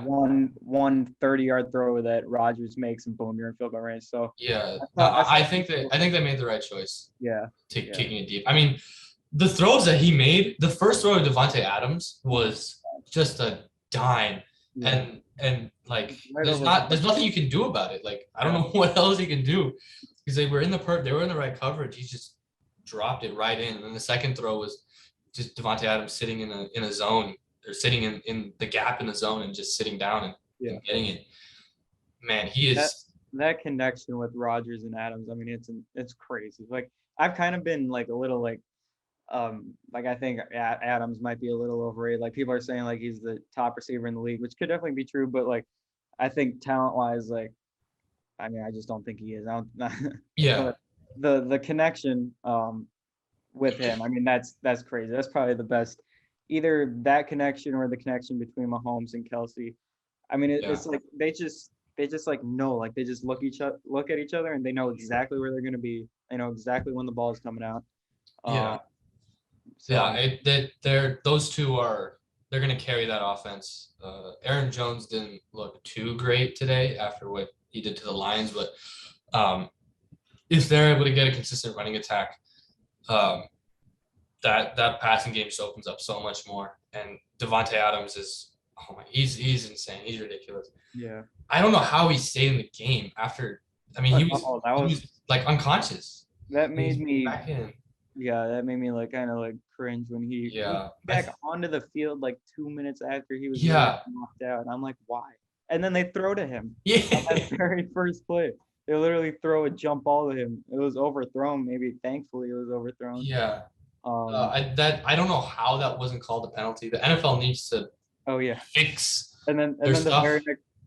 one 30-yard throw that Rodgers makes and boom, you're in field goal range. So yeah, I think they made the right choice. Yeah. Kicking it deep. I mean, the throws that he made, the first throw of Devontae Adams was just a dime. Yeah. And like there's nothing you can do about it. Like I don't know what else he can do, because they were in the right coverage. He just dropped it right in. And then the second throw was just Devontae Adams sitting in a zone, or sitting in the gap in the zone and just sitting down and getting it. Man, he is that connection with Rodgers and Adams. I mean, it's crazy. Like I've kind of been like a little like I think Adams might be a little overrated. Like people are saying like he's the top receiver in the league, which could definitely be true. But like I think talent wise, like I mean, I just don't think he is. Yeah. But the connection with him, I mean, that's crazy. That's probably the best. Either that connection or the connection between Mahomes and Kelsey. I mean, it's like they just like know, like they just look at each other and they know exactly where they're going to be. They know exactly when the ball is coming out. So those two they're gonna carry that offense. Aaron Jones didn't look too great today after what he did to the Lions, but if they're able to get a consistent running attack, um, that passing game just opens up so much more. And Devontae Adams is he's insane. He's ridiculous. yeah. I don't know how he stayed in the game after. I mean, he was like unconscious. That made me back in. Yeah, that made me like kind of like cringe when he Yeah. back onto the field like 2 minutes after he was Yeah. knocked out, and I'm like, why? And then they throw to him on Yeah. that very first play. They literally throw a jump ball to him. It was overthrown. Maybe thankfully it was overthrown. Yeah. I I don't know how that wasn't called a penalty. The NFL needs to oh yeah. fix And then their stuff.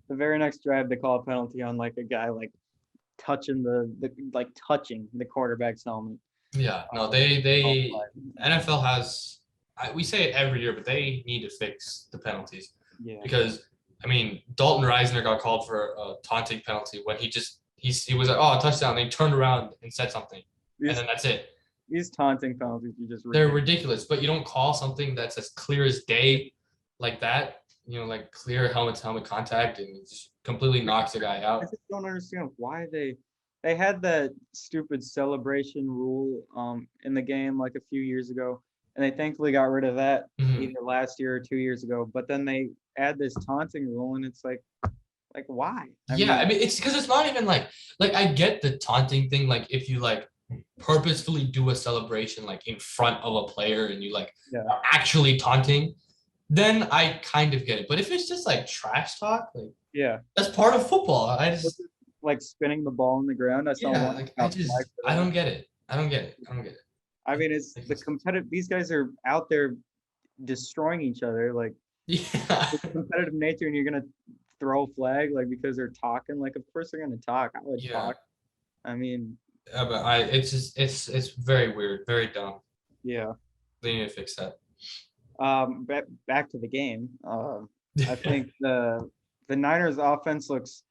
the very next drive they call a penalty on like a guy like touching touching the quarterback's helmet. Yeah, no, they NFL has we say it every year, but they need to fix the penalties. Yeah. Because I mean, Dalton Reisner got called for a taunting penalty when he was like, oh, a touchdown. They turned around and said something, and then that's it. These taunting penalties are just they're ridiculous. But you don't call something that's as clear as day like that. You know, like clear helmet to helmet contact, and it just completely knocks the guy out. I just don't understand why they had that stupid celebration rule in the game like a few years ago, and they thankfully got rid of that either last year or 2 years ago. But then they add this taunting rule, and it's like why? I mean, it's because it's not even like I get the taunting thing. Like if you like purposefully do a celebration like in front of a player and you like are actually taunting, then I kind of get it. But if it's just like trash talk, like that's part of football. I just like spinning the ball on the ground. I don't get it. I don't get it. I mean, it's the competitive. These guys are out there destroying each other. Like it's competitive nature, and you're gonna throw a flag like because they're talking. Like of course they're gonna talk. I would talk. I mean. Yeah, but it's very weird, very dumb. Yeah. They need to fix that. Back to the game. I think the Niners offense looks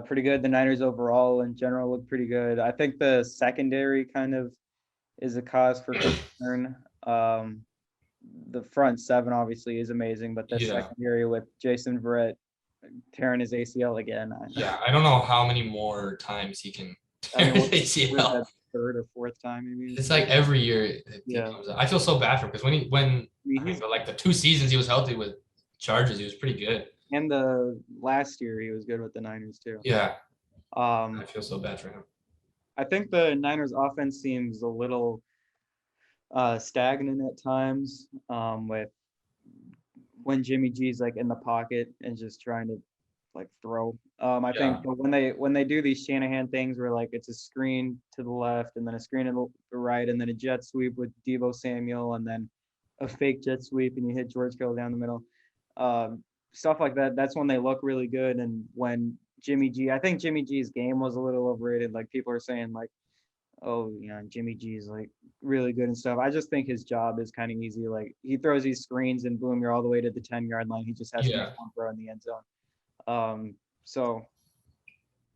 pretty good. The Niners overall in general look pretty good. I think the secondary kind of is a cause for concern. The front seven obviously is amazing, but the secondary with Jason Verrett tearing his ACL again. I don't know how many more times he can tear his ACL. Third or fourth time, maybe. It's like every year. Comes out. I feel so bad for him because like the 2 seasons he was healthy with Chargers, he was pretty good. And the last year he was good with the Niners too. Yeah. I feel so bad for him. I think the Niners offense seems a little stagnant at times with when Jimmy G's like in the pocket and just trying to like throw. I think when they do these Shanahan things where like it's a screen to the left and then a screen to the right and then a jet sweep with Deebo Samuel and then a fake jet sweep and you hit George Kittle down the middle. Stuff like that. That's when they look really good. And when I think Jimmy G's game was a little overrated. Like people are saying like, oh, Jimmy G's like really good and stuff. I just think his job is kind of easy. Like he throws these screens and boom, you're all the way to the 10-yard line. He just has to make one throw in the end zone. So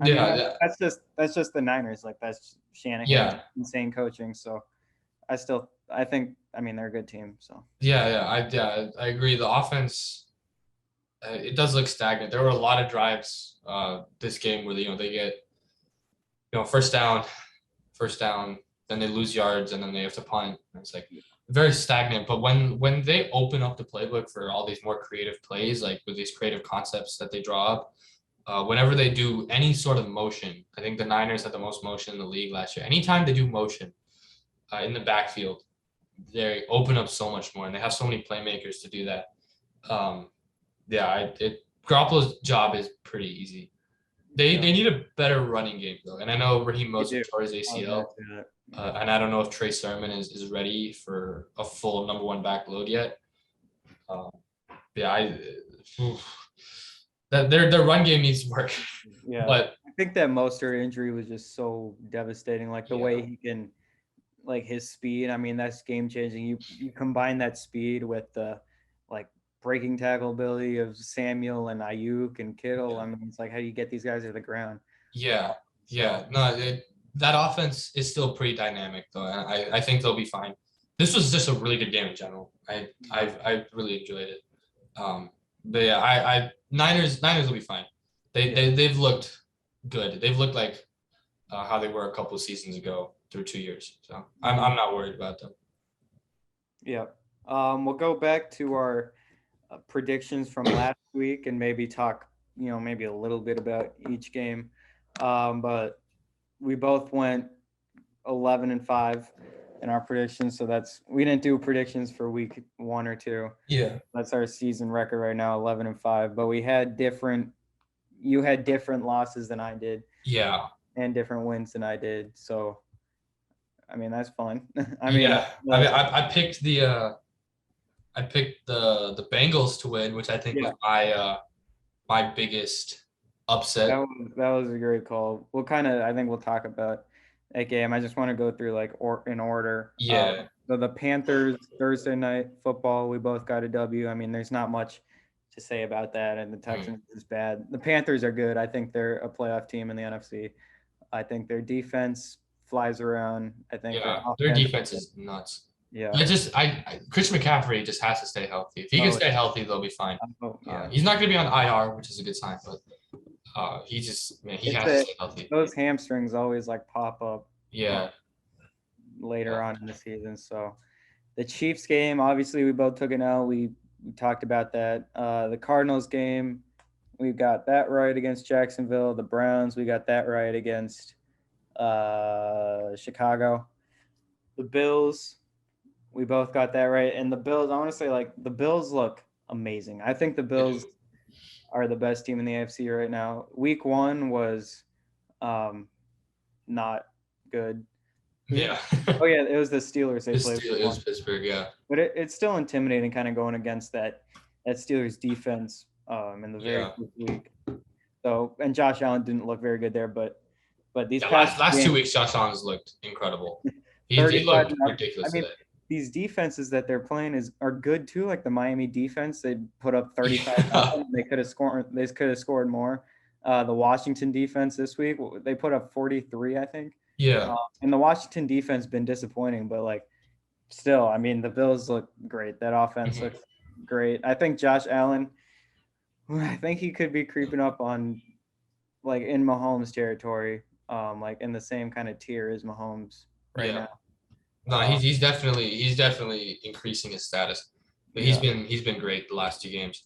I mean, that's just the Niners. Like that's Shanahan, insane coaching. So I think they're a good team. So I agree. The offense, it does look stagnant. There were a lot of drives this game where they get first down, then they lose yards, and then they have to punt. It's like very stagnant. But when they open up the playbook for all these more creative plays, like with these creative concepts that they draw up, whenever they do any sort of motion, I think the Niners had the most motion in the league last year. Anytime they do motion in the backfield, they open up so much more, and they have so many playmakers to do that. Garoppolo's job is pretty easy. They need a better running game though, and I know Raheem Mostert tore his ACL, and I don't know if Trey Sermon is ready for a full number 1 back load yet. Their run game needs work. Yeah, but I think that Mostert injury was just so devastating. Like the way he can, like his speed. I mean, that's game changing. You combine that speed with the like breaking tackle ability of Samuel and Ayuk and Kittle. I mean, it's like how do you get these guys to the ground? No, that offense is still pretty dynamic though, and I think they'll be fine. this was just a really good game in general. I really enjoyed it. But yeah, I Niners will be fine. They've looked good. They've looked like how they were a couple of seasons ago through 2 years. So I'm not worried about them. Yeah. We'll go back to our predictions from last week and maybe talk, maybe a little bit about each game. But we both went 11-5 in our predictions. So we didn't do predictions for week 1 or 2. Yeah. That's our season record right now, 11-5. But you had different losses than I did. Yeah. And different wins than I did. So, I mean, that's fun. I picked the Bengals to win, which I think was my biggest upset. That was a great call. I think we'll talk about that game. I just want to go through in order. Yeah. So the Panthers Thursday night football, we both got a W. I mean, there's not much to say about that, and the Texans is bad. The Panthers are good. I think they're a playoff team in the NFC. I think their defense flies around. I think their defense is nuts. Yeah. Christian McCaffrey just has to stay healthy. If he can stay healthy, they'll be fine. He's not going to be on IR, which is a good sign, but he has to stay healthy. Those hamstrings always pop up. Yeah. Later on in the season. So the Chiefs game, obviously we both took an L. We talked about that. The Cardinals game, we got that right against Jacksonville. The Browns, we got that right against Chicago. The Bills, we both got that right. And the Bills, I want to say the Bills look amazing. I think the Bills are the best team in the AFC right now. Week 1 was not good. Yeah. It was the Steelers they played. It was Pittsburgh, yeah. But it's still intimidating kind of going against that Steelers defense in the very first week. So, and Josh Allen didn't look very good there, but these last 2 weeks, Josh Allen's looked incredible. He looked ridiculous today. These defenses that they're playing are good too. Like the Miami defense, they put up 35. They could have scored more. The Washington defense this week, they put up 43, I think. Yeah. And the Washington defense been disappointing, but still, I mean, the Bills look great. That offense looks great. I think Josh Allen, I think he could be creeping up on in Mahomes territory, in the same kind of tier as Mahomes now. No, he's definitely increasing his status. But he's been great the last 2 games.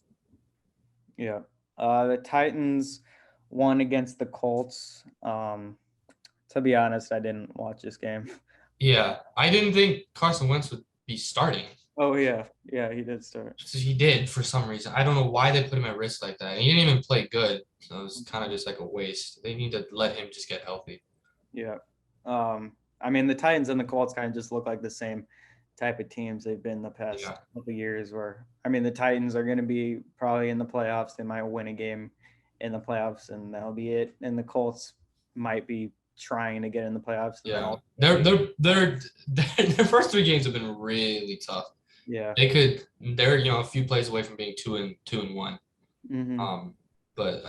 Yeah. The Titans won against the Colts. To be honest, I didn't watch this game. Yeah, I didn't think Carson Wentz would be starting. Oh, yeah. Yeah, he did start. He did for some reason. I don't know why they put him at risk like that. And he didn't even play good. So it was kind of just a waste. They need to let him just get healthy. Yeah. I mean, the Titans and the Colts kind of just look like the same type of teams they've been the past couple of years where, I mean, the Titans are going to be probably in the playoffs. They might win a game in the playoffs, and that'll be it. And the Colts might be trying to get in the playoffs. Yeah, their first 3 games have been really tough. Yeah, they're a few plays away from being 2-1. Mm-hmm. But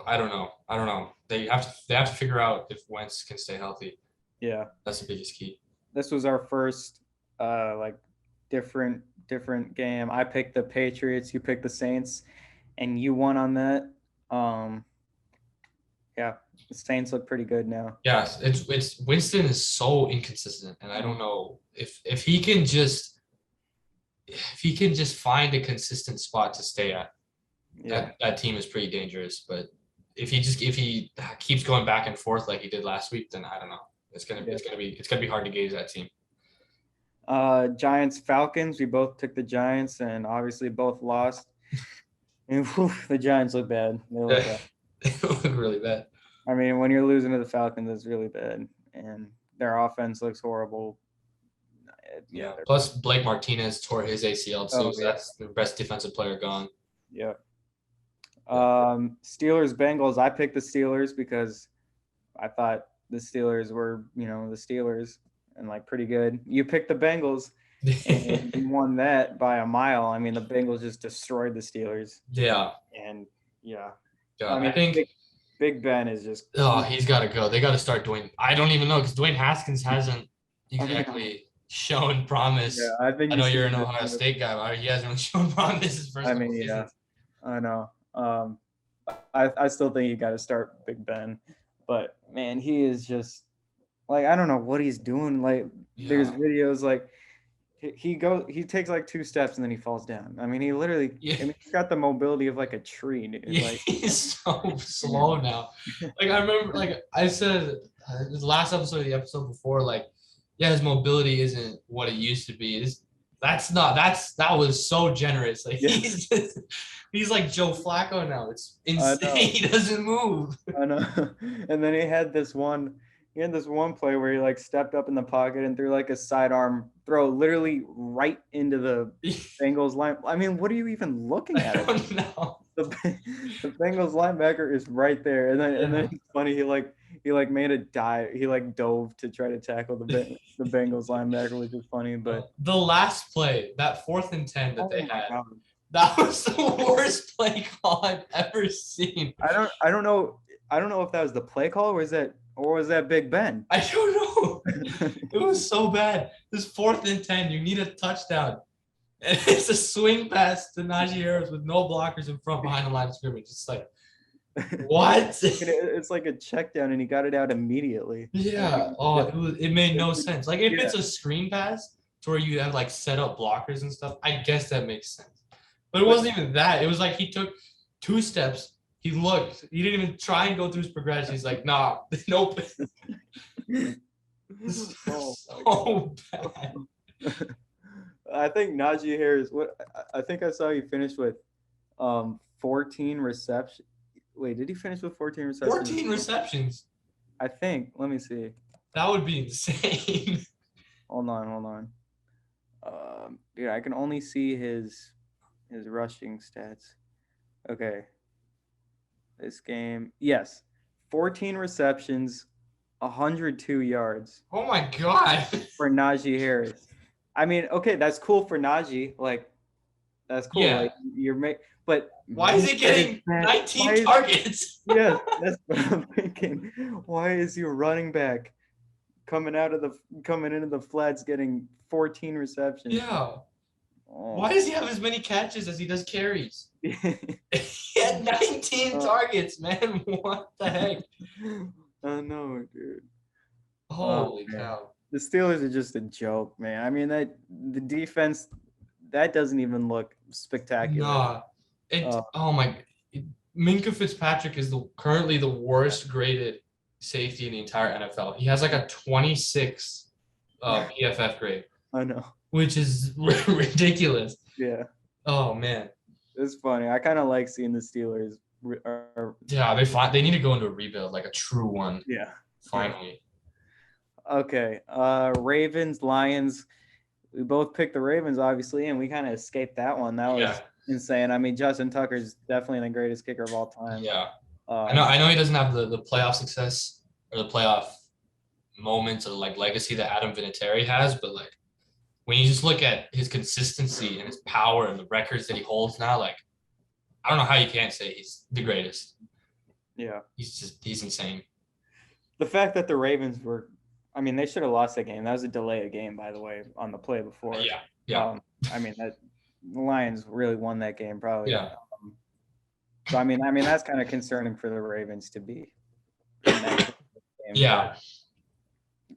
I don't know. They have to figure out if Wentz can stay healthy. Yeah, that's the biggest key. This was our first different game. I picked the Patriots, you picked the Saints, and you won on that. Yeah, the Saints look pretty good now. Yes, it's Winston is so inconsistent, and I don't know if he can just find a consistent spot to stay at. Yeah, that team is pretty dangerous. But if he keeps going back and forth like he did last week, then I don't know. It's gonna be hard to gauge that team. Giants Falcons. We both took the Giants, and obviously both lost. And the Giants look bad. They look bad. They look really bad. I mean, when you're losing to the Falcons, it's really bad, and their offense looks horrible. Yeah. Plus, Blake Martinez tore his ACL too, so that's the best defensive player gone. Yeah. Steelers Bengals. I picked the Steelers because I thought the Steelers were, the Steelers and pretty good. You picked the Bengals and you won that by a mile. I mean, the Bengals just destroyed the Steelers. Yeah. And yeah. I mean, I think Big Ben is just. Oh, he's got to go. They got to start Dwayne. I don't even know because Dwayne Haskins hasn't exactly shown promise. Yeah, I think I you know see you're an this. Ohio State guy, but he hasn't really shown promise his first I couple mean, yeah, seasons. I know. I still think you got to start Big Ben, but man, he is just like I don't know what he's doing. Like there's Yeah. videos like he takes like 2 steps and then he falls down. I mean, he literally. Yeah. I mean, he's got the mobility of like a tree, dude. Yeah, Like, he's so slow now. Like I remember, like I said, the last episode of the episode before, like, yeah, his mobility isn't what it used to be. That was so generous. Like yeah, he's like Joe Flacco now. It's I insane. know. He doesn't move. I know. And then he had this one play where he like stepped up in the pocket and threw like a sidearm throw literally right into the Bengals line. I mean, what are you even looking at? I don't know. The, the Bengals linebacker is right there. And then it's funny, he made a dive. He like dove to try to tackle the Bengals linebacker, which is funny, but The last play, that 4th and 10 that they oh my had, God. that was the worst play call I've ever seen. I don't know if that was the play call or was that Big Ben? I don't know. It was so bad. This 4th and 10, you need a touchdown. And it's a swing pass to Najee Harris with no blockers in front behind the line of scrimmage. It's like, what? It's like a check down and he got it out immediately. Yeah. Oh, it made no sense. Like if Yeah. it's a screen pass to where you have like set up blockers and stuff, I guess that makes sense. But it wasn't even that. It was like he took 2 steps. He looked. He didn't even try and go through his progression. He's like, nah, nope. Oh, So bad. I think Najee Harris. I think I saw he finished with 14 receptions. Wait, did he finish with 14 receptions? 14 receptions. I think. Let me see. That would be insane. Hold on. Dude, I can only see his rushing stats. Okay. This game, yes, 14 receptions, 102 yards Oh my God. for Najee Harris. I mean, okay, that's cool for Najee. Like, that's cool. Yeah. Like, but Why is he getting 19 targets? Yeah, that's what I'm thinking. Why is your running back coming into the flats getting 14 receptions? Yeah. Oh. Why does he have as many catches as he does carries? He had 19 targets, man. What the heck? I know, dude. Holy man. cow. The Steelers are just a joke, man. I mean, the defense that doesn't even look spectacular. Nah. Oh my. Minkah Fitzpatrick is currently the worst graded safety in the entire NFL. He has like a 26 PFF grade, I know. which is ridiculous. Yeah, Oh man. it's funny. I kind of like seeing the Steelers. Yeah, they need to go into a rebuild, like a true one. Yeah. Finally. Okay. Ravens, Lions. We both picked the Ravens, obviously, and we kind of escaped that one. That was insane. I mean, Justin Tucker's definitely the greatest kicker of all time. Yeah. I know he doesn't have the playoff success or the playoff moments or like legacy that Adam Vinatieri has, but like when you just look at his consistency and his power and the records that he holds now, like I don't know how you can't say he's the greatest. Yeah. He's insane. The fact that the Ravens they should have lost that game. That was a delay of game, by the way, on the play before. Yeah. I mean, the Lions really won that game, probably. Yeah. So I mean, that's kind of concerning for the Ravens to be. In that game. Yeah.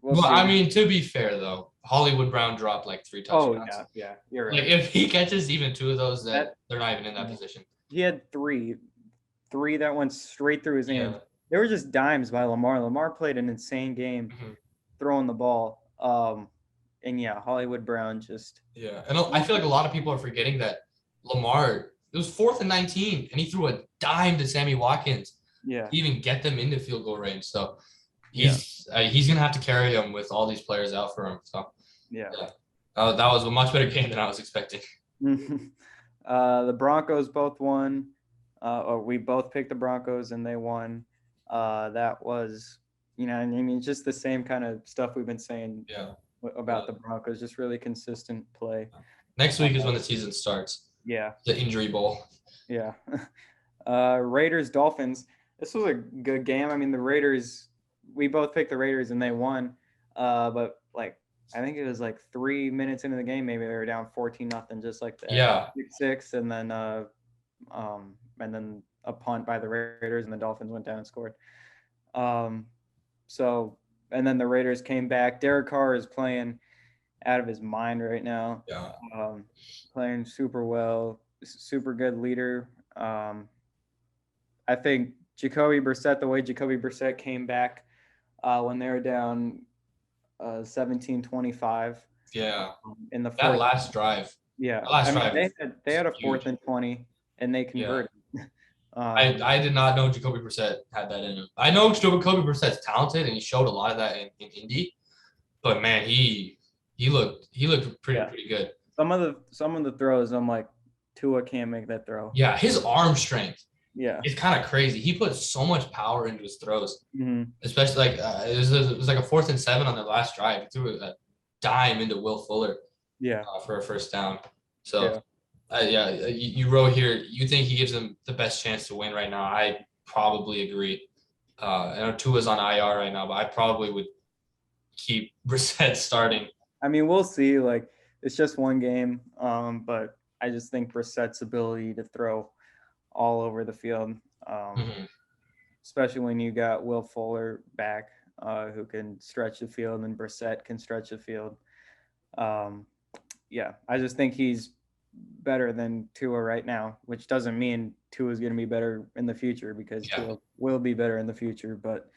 We'll Well, see. I mean, to be fair though, Hollywood Brown dropped like 3 touchdowns. Oh yeah, you're right. Like if he catches even 2 of those, they're not even in that position. He had three that went straight through his hands. Yeah. They were just dimes by Lamar. Lamar played an insane game throwing the ball. And yeah, Hollywood Brown just. Yeah, and I feel like a lot of people are forgetting that Lamar. It was 4th and 19, and he threw a dime to Sammy Watkins. Yeah. To even get them into field goal range. So he's gonna have to carry them with all these players out for him. So yeah. That was a much better game than I was expecting. The Broncos both won. Or we both picked the Broncos and they won. That was, I mean, just the same kind of stuff we've been saying about the Broncos, just really consistent play. Next week is when the season starts. Yeah. The Injury Bowl. Yeah. Raiders, Dolphins. This was a good game. I mean, the Raiders, we both picked the Raiders and they won. But like I think it was like 3 minutes into the game, maybe they were down 14-0, just like that. Yeah. 6-6, and then a punt by the Raiders, and the Dolphins went down and scored. Um, so and then the Raiders came back. Derek Carr is playing out of his mind right now. Yeah. Playing super well, super good leader. I think Jacoby Brissett, the way Jacoby Brissett came back when they were down 17-25 Yeah. in the That fourth. last drive. Yeah, That last I mean drive. they had a Huge. 4th and 20, and they converted. I did not know Jacoby Brissett had that in him. I know Jacoby Brissett's talented, and he showed a lot of that in Indy. But man, he looked pretty good. Some of the throws, I'm like, Tua can't make that throw. Yeah, his arm strength. Yeah, It's kind of crazy. He put so much power into his throws, especially like it was like a 4th and 7 on their last drive. He threw a dime into Will Fuller. Yeah, for a first down. So you wrote here. You think he gives them the best chance to win right now? I probably agree. I know Tua's on IR right now, but I probably would keep Brissett starting. I mean, we'll see. Like, it's just one game, but I just think Brissett's ability to throw all over the field, especially when you got Will Fuller back, who can stretch the field, and Brissett can stretch the field. I just think he's better than Tua right now, which doesn't mean Tua is going to be better in the future, because Tua will be better in the future. But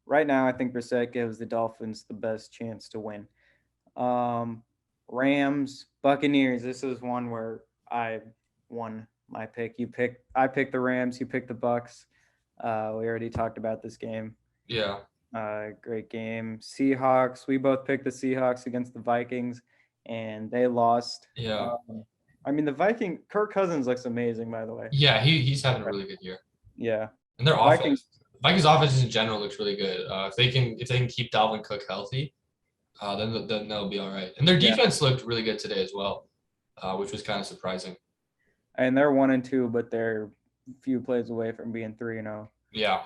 right now, I think Brissett gives the Dolphins the best chance to win. Rams, Buccaneers. This is one where I won my pick. I picked the Rams. You picked the Bucs. We already talked about this game. Yeah. Great game. Seahawks. We both picked the Seahawks against the Vikings, and they lost. Yeah. I mean, Kirk Cousins looks amazing, by the way. Yeah, he's having a really good year. Yeah. And their Vikings offense in general looks really good. If they can keep Dalvin Cook healthy, then they'll be all right. And their defense looked really good today as well, which was kind of surprising. And they're 1-2, but they're a few plays away from being 3-0. Yeah.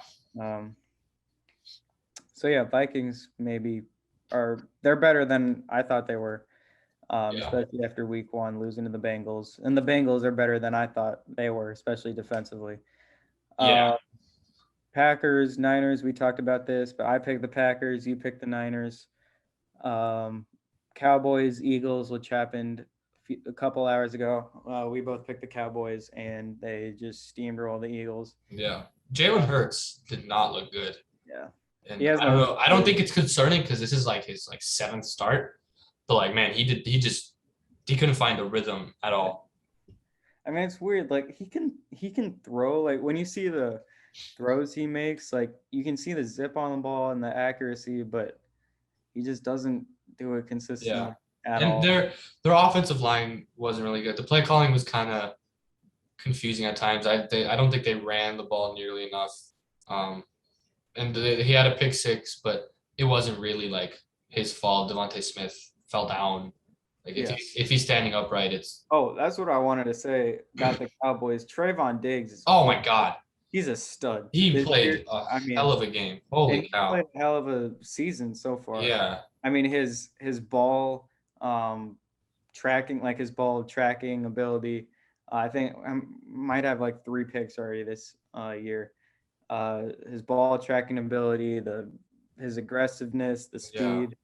So yeah, Vikings they're better than I thought they were. Especially after week 1 losing to the Bengals. And the Bengals are better than I thought they were, especially defensively. Packers, Niners, we talked about this, but I picked the Packers, you picked the Niners. Cowboys, Eagles, which happened a couple hours ago. We both picked the Cowboys, and they just steamrolled the Eagles. Yeah. Jalen Hurts did not look good. Yeah. And I don't think it's concerning, because this is like his 7th start. But like, man, he couldn't find a rhythm at all. I mean, it's weird. Like, he can throw. Like, when you see the throws he makes, like, you can see the zip on the ball and the accuracy, but he just doesn't do it consistently at all. And their offensive line wasn't really good. The play calling was kind of confusing at times. I don't think they ran the ball nearly enough. And he had a pick 6, but it wasn't really like his fault. Devontae Smith fell down. Like, if he's standing upright, it's. Oh, that's what I wanted to say about the Cowboys. Trayvon Diggs. Oh my God. He's a stud. He played a hell of a game. Holy cow. He played a hell of a season so far. Yeah. I mean, his ball tracking, like his ball tracking ability, I think I might have like 3 picks already this year. His ball tracking ability, his aggressiveness, the speed.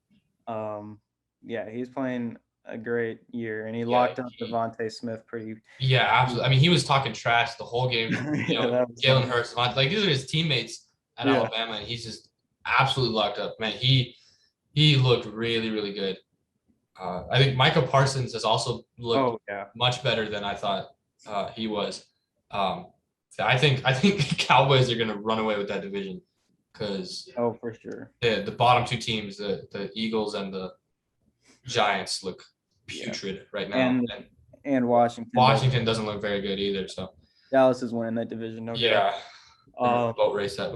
He's playing a great year, and he locked up Devontae Smith pretty. Yeah, absolutely. I mean, he was talking trash the whole game. Jalen Hurts, like, these are his teammates at Alabama, and he's just absolutely locked up. Man, he looked really, really good. I think Micah Parsons has also looked much better than I thought he was. I think Cowboys are going to run away with that division, because for sure, the bottom 2 teams, the Eagles and the Giants, look putrid right now, and Washington doesn't look very good either. So Dallas is winning that division. Boat race that.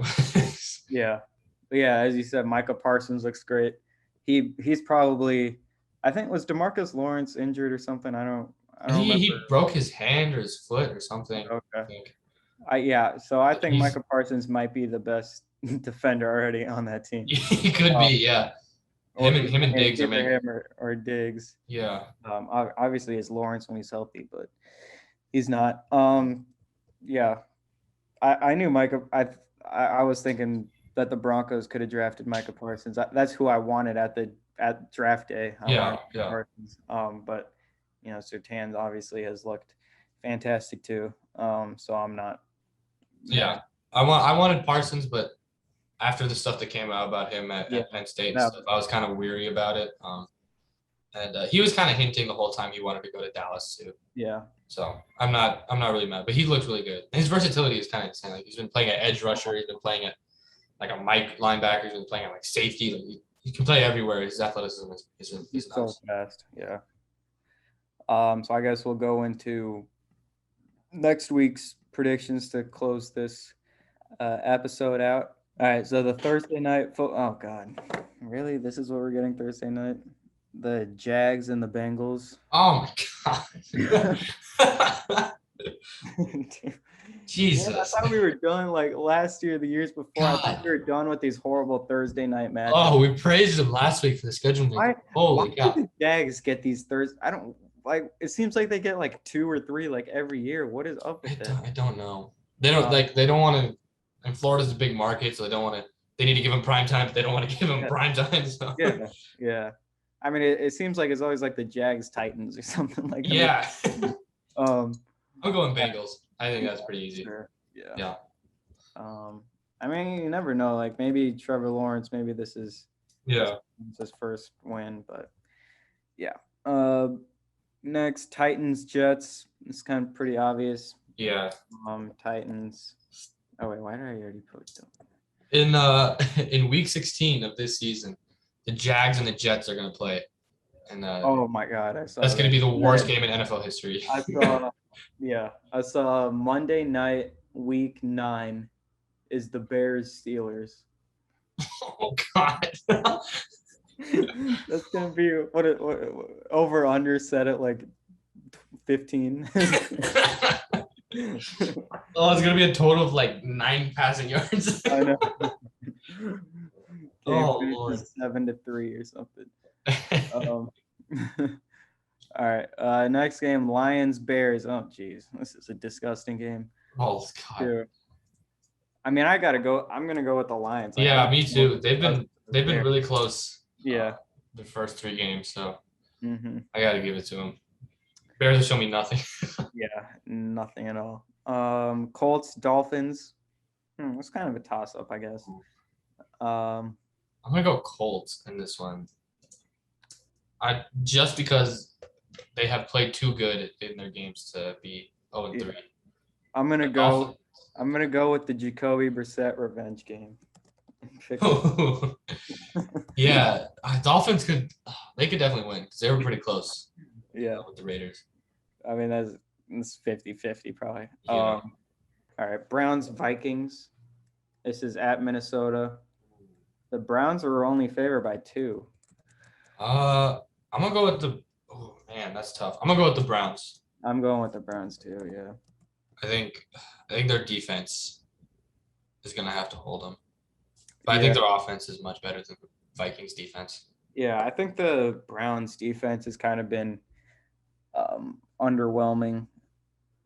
But as you said, Micah Parsons looks great. He's probably, I think, was DeMarcus Lawrence injured or something? I don't remember. He broke his hand or his foot or something. Okay. So I think Micah Parsons might be the best defender already on that team. He could be, yeah. or Him and Diggs are either making. him or Diggs. Yeah. Obviously it's Lawrence when he's healthy, but he's not. Yeah, I knew Micah. I was thinking that the Broncos could have drafted Micah Parsons. That's who I wanted at draft day. I wanted Parsons. But Surtain obviously has looked fantastic too. So I'm not. Yeah. I wanted Parsons, but after the stuff that came out about him at Penn State and stuff, I was kind of weary about it. And he was kind of hinting the whole time he wanted to go to Dallas too. Yeah. So I'm not really mad, but he looks really good. His versatility is kind of insane. Like he's been playing at edge rusher, he's been playing at like a Mike linebacker, he's been playing at like safety. Like he can play everywhere. His athleticism is He's nuts. so fast. Yeah. So I guess we'll go into next week's predictions to close this episode out. All right. So the Thursday night oh God, really? This is what we're getting Thursday night? The Jags and the Bengals. Oh my God. Jesus. Man, I thought we were done like last year, the years before. God. I thought we were done with these horrible Thursday night matches. Oh, we praised them last week for the scheduling. Holy cow. Why do the Jags get these Thursday? I don't like. It seems like they get like 2 or 3 like every year. What is up with that? I don't know. They don't They don't want to. And Florida's a big market, so they don't want to. They need to give them prime time, but they don't want to give them prime time. So. Yeah. I mean, it seems like it's always like the Jags Titans or something like that. Yeah. I'm going Bengals. I think that's pretty easy. Sure. Yeah. I mean, you never know. Like maybe Trevor Lawrence. Maybe this is his first win, but yeah. Next, Titans Jets. It's kind of pretty obvious. Yeah. Titans. Oh wait, why did I already post them? In week 16 of this season, the Jags and the Jets are going to play. And oh my God, that's going to be the worst game in NFL history. I saw Monday night, week 9, is the Bears Steelers. Oh God. That's gonna be what over under set at like 15. Oh, it's gonna be a total of like 9 passing yards. I know. Oh Lord. 7-3 or something. All right. Next game, Lions Bears. Oh geez, this is a disgusting game. Oh God. Yeah. I mean, I gotta go. I'm gonna go with the Lions. Yeah, me too. They've been really close. Yeah. The first 3 games, so I gotta give it to them. Bears have shown me nothing. Yeah, nothing at all. Colts Dolphins. It's kind of a toss-up, I guess. I'm gonna go Colts in this one. Just because they have played too good in their games to be 0-3. Yeah. I'm gonna go with the Jacoby Brissett revenge game. Yeah, Dolphins could definitely win because they were pretty close. Yeah, with the Raiders. I mean that's 50-50 probably. Yeah. All right, Browns Vikings. This is at Minnesota. The Browns were only favored by 2. I'm gonna go with the. Oh man, that's tough. I'm gonna go with the Browns. I'm going with the Browns too. Yeah. I think their defense is gonna have to hold them, but I think their offense is much better than the Vikings defense. Yeah, I think the Browns defense has kind of been underwhelming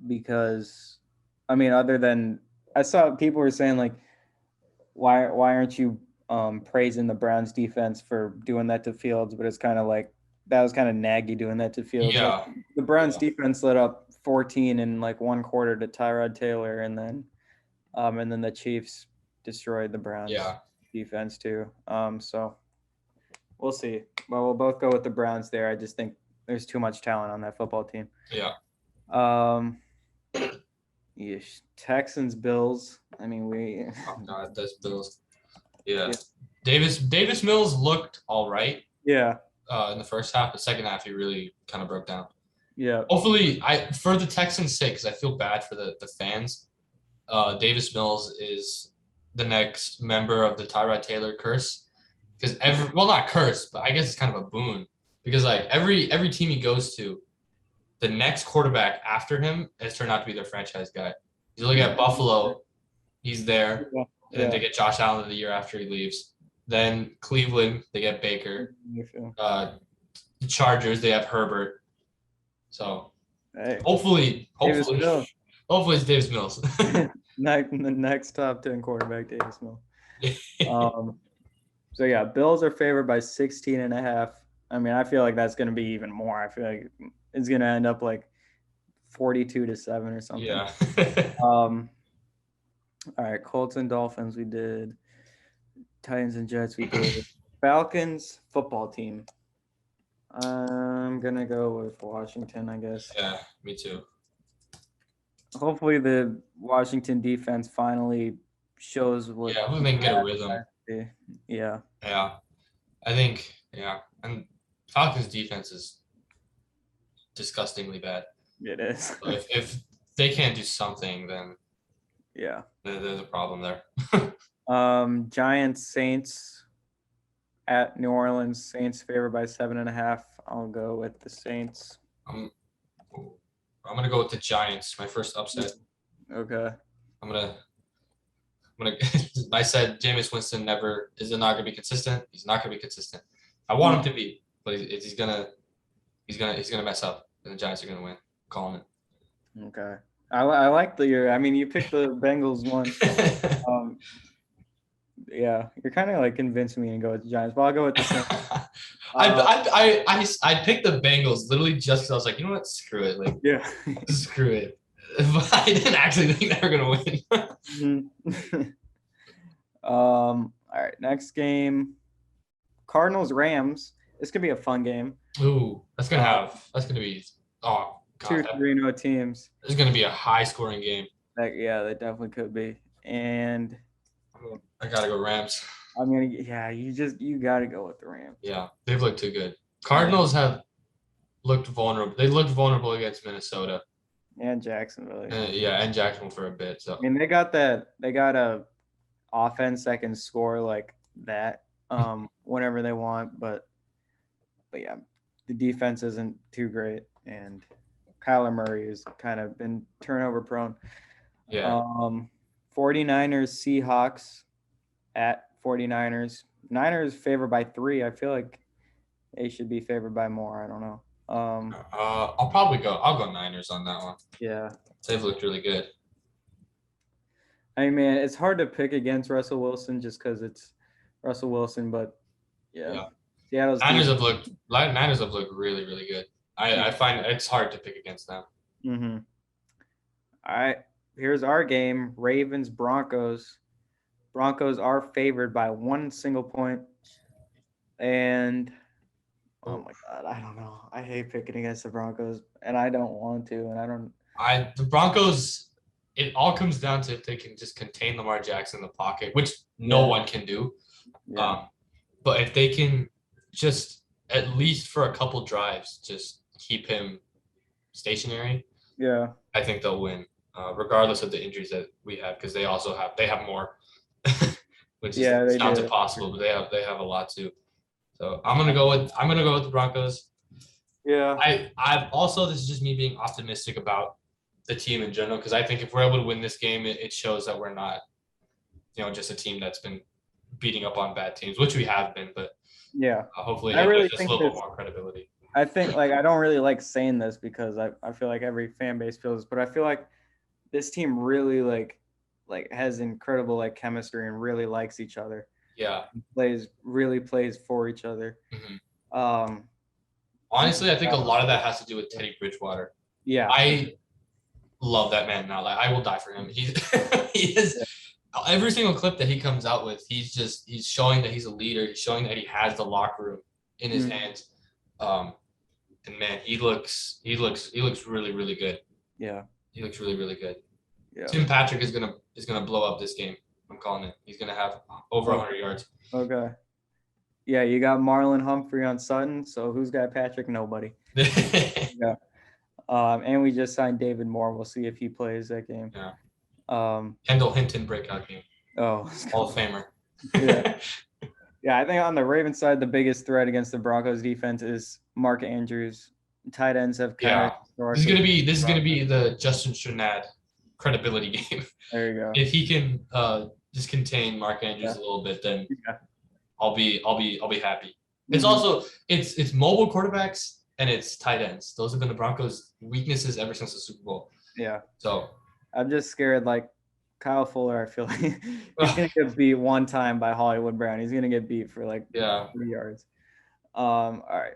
because, I mean, other than I saw people were saying like, why aren't you praising the Browns defense for doing that to Fields? But it's kind of like that was kind of Naggy doing that to Fields. Yeah. Like, the Browns defense let up 14 in like 1 quarter to Tyrod Taylor, and then the Chiefs destroyed the Browns defense too. So we'll see. Well, we'll both go with the Browns there. I just think there's too much talent on that football team. Yeah. Texans Bills. I mean, Oh God, those Bills. Yeah. Davis Mills looked all right. Yeah. In the first half, the second half he really kind of broke down. Yeah. Hopefully, for the Texans' sake, because I feel bad for the fans. Davis Mills is the next member of the Tyrod Taylor curse. Because not curse, but I guess it's kind of a boon. Because like every team he goes to, the next quarterback after him has turned out to be their franchise guy. You look at Buffalo, he's there. And then they get Josh Allen the year after he leaves. Then Cleveland, they get Baker. The Chargers, they have Herbert. So Hey, hopefully Davis Mills. hopefully it's Davis Mills. The next top 10 quarterback, Davis Mills. So yeah, Bills are favored by 16.5. I mean, I feel like that's going to be even more. I feel like it's going to end up like 42-7 or something. Yeah. All right, Colts and Dolphins we did. Titans and Jets we did. Falcons football team. I'm going to go with Washington, I guess. Yeah, me too. Hopefully the Washington defense finally shows what. Yeah, hopefully they can get a rhythm. Yeah. Yeah. I think, and Falcons defense is disgustingly bad. It is. So if they can't do something, then yeah, there's a problem there. Giants Saints at New Orleans. Saints favored by 7.5. I'll go with the Saints. I'm gonna go with the Giants. My first upset. Okay. I'm gonna. I said Jameis Winston is not gonna be consistent. He's not gonna be consistent. I want him to be, but he's gonna mess up, and the Giants are gonna win. Calling it. Okay. I like you picked the Bengals one. Yeah, you're kind of like convincing me to go with the Giants, but I'll go with the Saints. I picked the Bengals literally just because I was like, you know what, screw it, like screw it. But I didn't actually think they were gonna win. All right, next game, Cardinals Rams. This could be a fun game. Ooh, that's gonna be God, 2 3-0 teams. It's gonna be a high scoring game. Yeah, that definitely could be. And I gotta go Rams. You gotta go with the Rams. Yeah, they've looked too good. Cardinals have looked vulnerable. They looked vulnerable against Minnesota. And Jacksonville. And Jacksonville for a bit. So I mean, they got a offense that can score like that whenever they want, but yeah, the defense isn't too great, and Kyler Murray has kind of been turnover prone. Yeah. 49ers Seahawks at 49ers. Niners favored by 3. I feel like they should be favored by more. I don't know. I'll go Niners on that one. Yeah. They've looked really good. I mean, man, it's hard to pick against Russell Wilson just because it's Russell Wilson, but yeah. Niners have looked really, really good. I find it's hard to pick against them. Mm-hmm. All right. Here's our game. Ravens Broncos. Broncos are favored by 1 single point. And oh my God, I don't know. I hate picking against the Broncos, and I don't want to, and the Broncos, it all comes down to if they can just contain Lamar Jackson in the pocket, which no one can do. Yeah. But if they can just, at least for a couple drives, just keep him stationary, I think they'll win, regardless of the injuries that we have, because they have more, which sounds impossible, but they have a lot too. So I'm gonna go with the Broncos. Yeah. I've also, this is just me being optimistic about the team in general, because I think if we're able to win this game, it shows that we're not, just a team that's been beating up on bad teams, which we have been, but hopefully it gives us a little bit more credibility. I think, I don't really like saying this because I feel like every fan base feels this, but I feel like this team really like has incredible chemistry and really likes each other. Yeah. Plays for each other. Mm-hmm. Honestly, I think a lot of that has to do with Teddy Bridgewater. Yeah. I love that man now. I will die for him. He is every single clip that he comes out with, he's showing that he's a leader. He's showing that he has the locker room in his hands. And man, he looks really, really good. Yeah. He looks really, really good. Yeah. Tim Patrick is gonna blow up this game. I'm calling it. He's gonna have over 100 yards. Okay. Yeah, you got Marlon Humphrey on Sutton. So who's got Patrick? Nobody. Yeah. And we just signed David Moore. We'll see if he plays that game. Yeah. Kendall Hinton breakout game. Oh, Hall of Famer. Yeah. Yeah, I think on the Ravens side, the biggest threat against the Broncos defense is Mark Andrews. Tight ends have kind of. This is gonna be the Justin Shernadd credibility game. There you go. If he can just contain Mark Andrews a little bit, then I'll be happy. It's Mhm. also it's mobile quarterbacks and it's tight ends. Those have been the Broncos' weaknesses ever since the Super Bowl. Yeah. So I'm just scared, like Kyle Fuller, I feel like he's gonna get beat one time by Hollywood Brown. He's gonna get beat for like yeah, 3 yards. All right.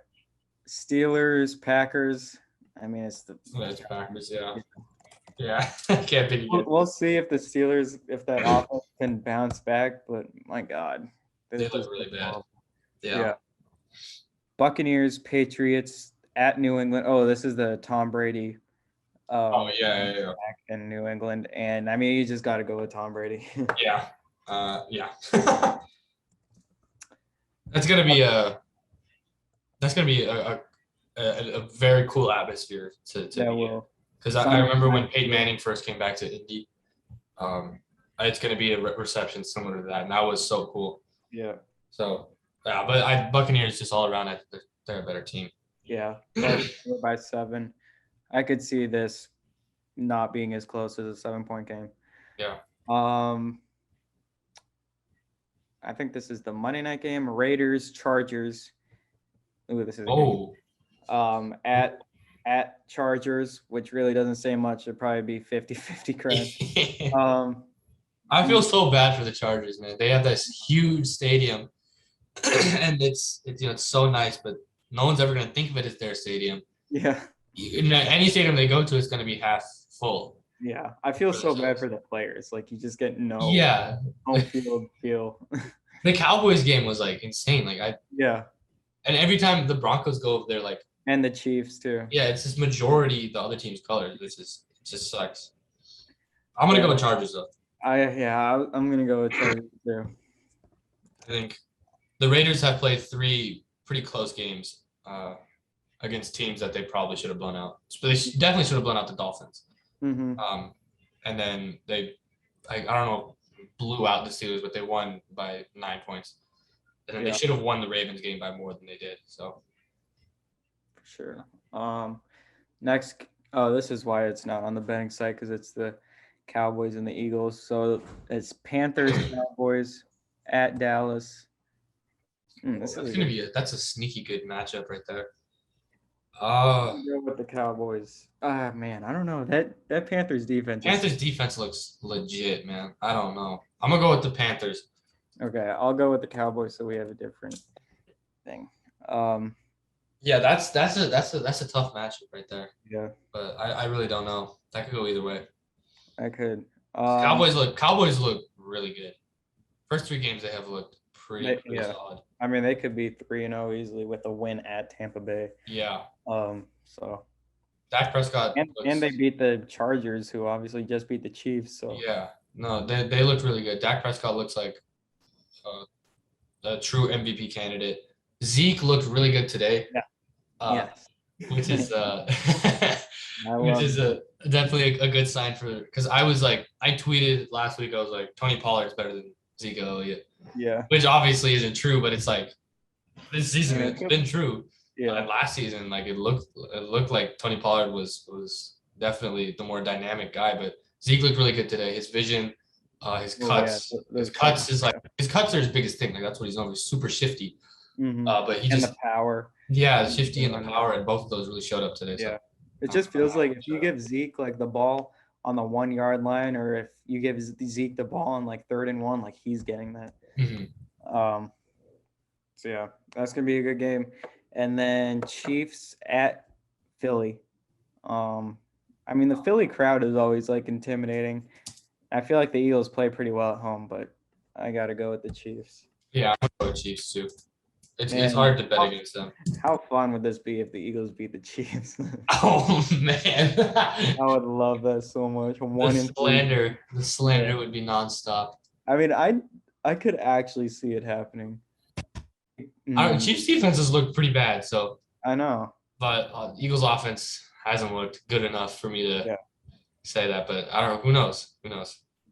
Steelers, Packers. I mean, it's the it's Packers. Yeah. Can't be good. we'll see if the Steelers, if that offense can bounce back, but my God, They this look really bad. horrible. Yeah. Buccaneers, Patriots at New England. Oh, this is the Tom Brady Oh yeah. back in New England, and I mean, you just got to go with Tom Brady. Yeah. Yeah. That's gonna be a very cool atmosphere to That be in. will. Because I remember when Peyton Manning first came back to Indy, it's going to be a reception similar to that, and that was so cool. Yeah. So, yeah, but Buccaneers just all around, they're a better team. Yeah, by 7. I could see this not being as close as a 7-point game. Yeah. I think this is the Monday night game. Raiders, Chargers. Ooh, this is a Oh. At Chargers, which really doesn't say much. It'd probably be 50-50 crash. I feel so bad for the Chargers, man. They have this huge stadium, and it's so nice, but no one's ever going to think of it as their stadium. Yeah. Any stadium they go to is going to be half full. Yeah, I feel so bad for the players. Like you just get no home field feel. The Cowboys game was like insane. Like and every time the Broncos go over there, like and the Chiefs too. Yeah, it's just majority the other team's colors. It just sucks. I'm gonna go with Chargers though. I'm gonna go with Chargers too. I think the Raiders have played 3 pretty close games against teams that they probably should have blown out. So they definitely should have blown out the Dolphins. Mm-hmm. And then I don't know, blew out the Steelers, but they won by 9 points. And then they should have won the Ravens game by more than they did. So for sure. Next, this is why it's not on the betting site because it's the Cowboys and the Eagles. So it's Panthers, Cowboys at Dallas. That's a sneaky good matchup right there. Go with the Cowboys. Man, I don't know. That Panthers defense. Panthers defense looks legit, man. I don't know. I'm gonna go with the Panthers. Okay, I'll go with the Cowboys so we have a different thing. Yeah, that's a tough matchup right there. Yeah. But I really don't know. That could go either way. I could. Cowboys look really good. First 3 games they have looked pretty solid. I mean, they could be 3-0 easily with a win at Tampa Bay. Yeah. So Dak Prescott and they beat the Chargers, who obviously just beat the Chiefs. So yeah, no, they looked really good. Dak Prescott looks like a true MVP candidate. Zeke looked really good today. Yeah. Which is definitely a good sign because I tweeted last week, I was like, Tony Pollard's better than Zeke Elliott. Yeah. Which obviously isn't true, but it's like this season it's been true. Yeah. And last season, like it looked like Tony Pollard was definitely the more dynamic guy, but Zeke looked really good today. His vision, his cuts, his cuts are his biggest thing. Like that's what he's known. He's super shifty. Mm-hmm. But he the power. Yeah, shifty and the power, and both of those really showed up today. Yeah. So. It just feels like if you give Zeke like the ball on the 1 yard line, or if you give Zeke the ball on like 3rd and 1, like he's getting that. Mm-hmm. So yeah, that's gonna be a good game. And then Chiefs at Philly. I mean the Philly crowd is always like intimidating. I feel like the Eagles play pretty well at home, but I gotta go with the Chiefs. Yeah, I'm going with Chiefs too. It's hard to bet against them. How fun would this be if the Eagles beat the Chiefs? Oh man, I would love that so much. The slander would be nonstop. I mean, I could actually see it happening. Chiefs defenses look pretty bad, so I know. But Eagles offense hasn't looked good enough for me to say that. But I don't know. Who knows?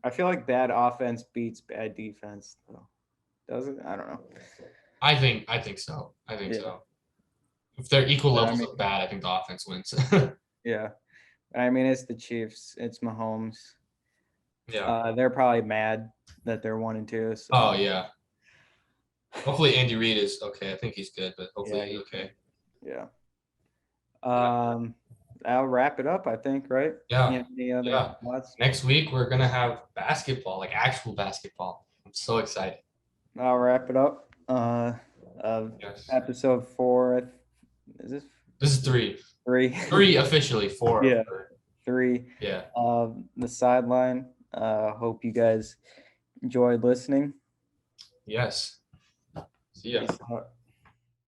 I feel like bad offense beats bad defense, though. Does it? I don't know. I think so. So. If they're equal levels of bad, I think the offense wins. Yeah. I mean, it's the Chiefs. It's Mahomes. Yeah. They're probably mad that they're 1-2. So. Oh, yeah. Hopefully Andy Reid is okay. I think he's good, but hopefully Yeah, he's okay. yeah. I'll wrap it up, I think, right? Yeah. Any other Yeah. thoughts? Next week we're gonna have basketball, like actual basketball. I'm so excited. I'll wrap it up. Of Yes. episode 4. Is this This is three. 3? Three officially, four. Yeah, 3. Yeah. The sideline. Hope you guys enjoyed listening. Yes. See ya. Peace out.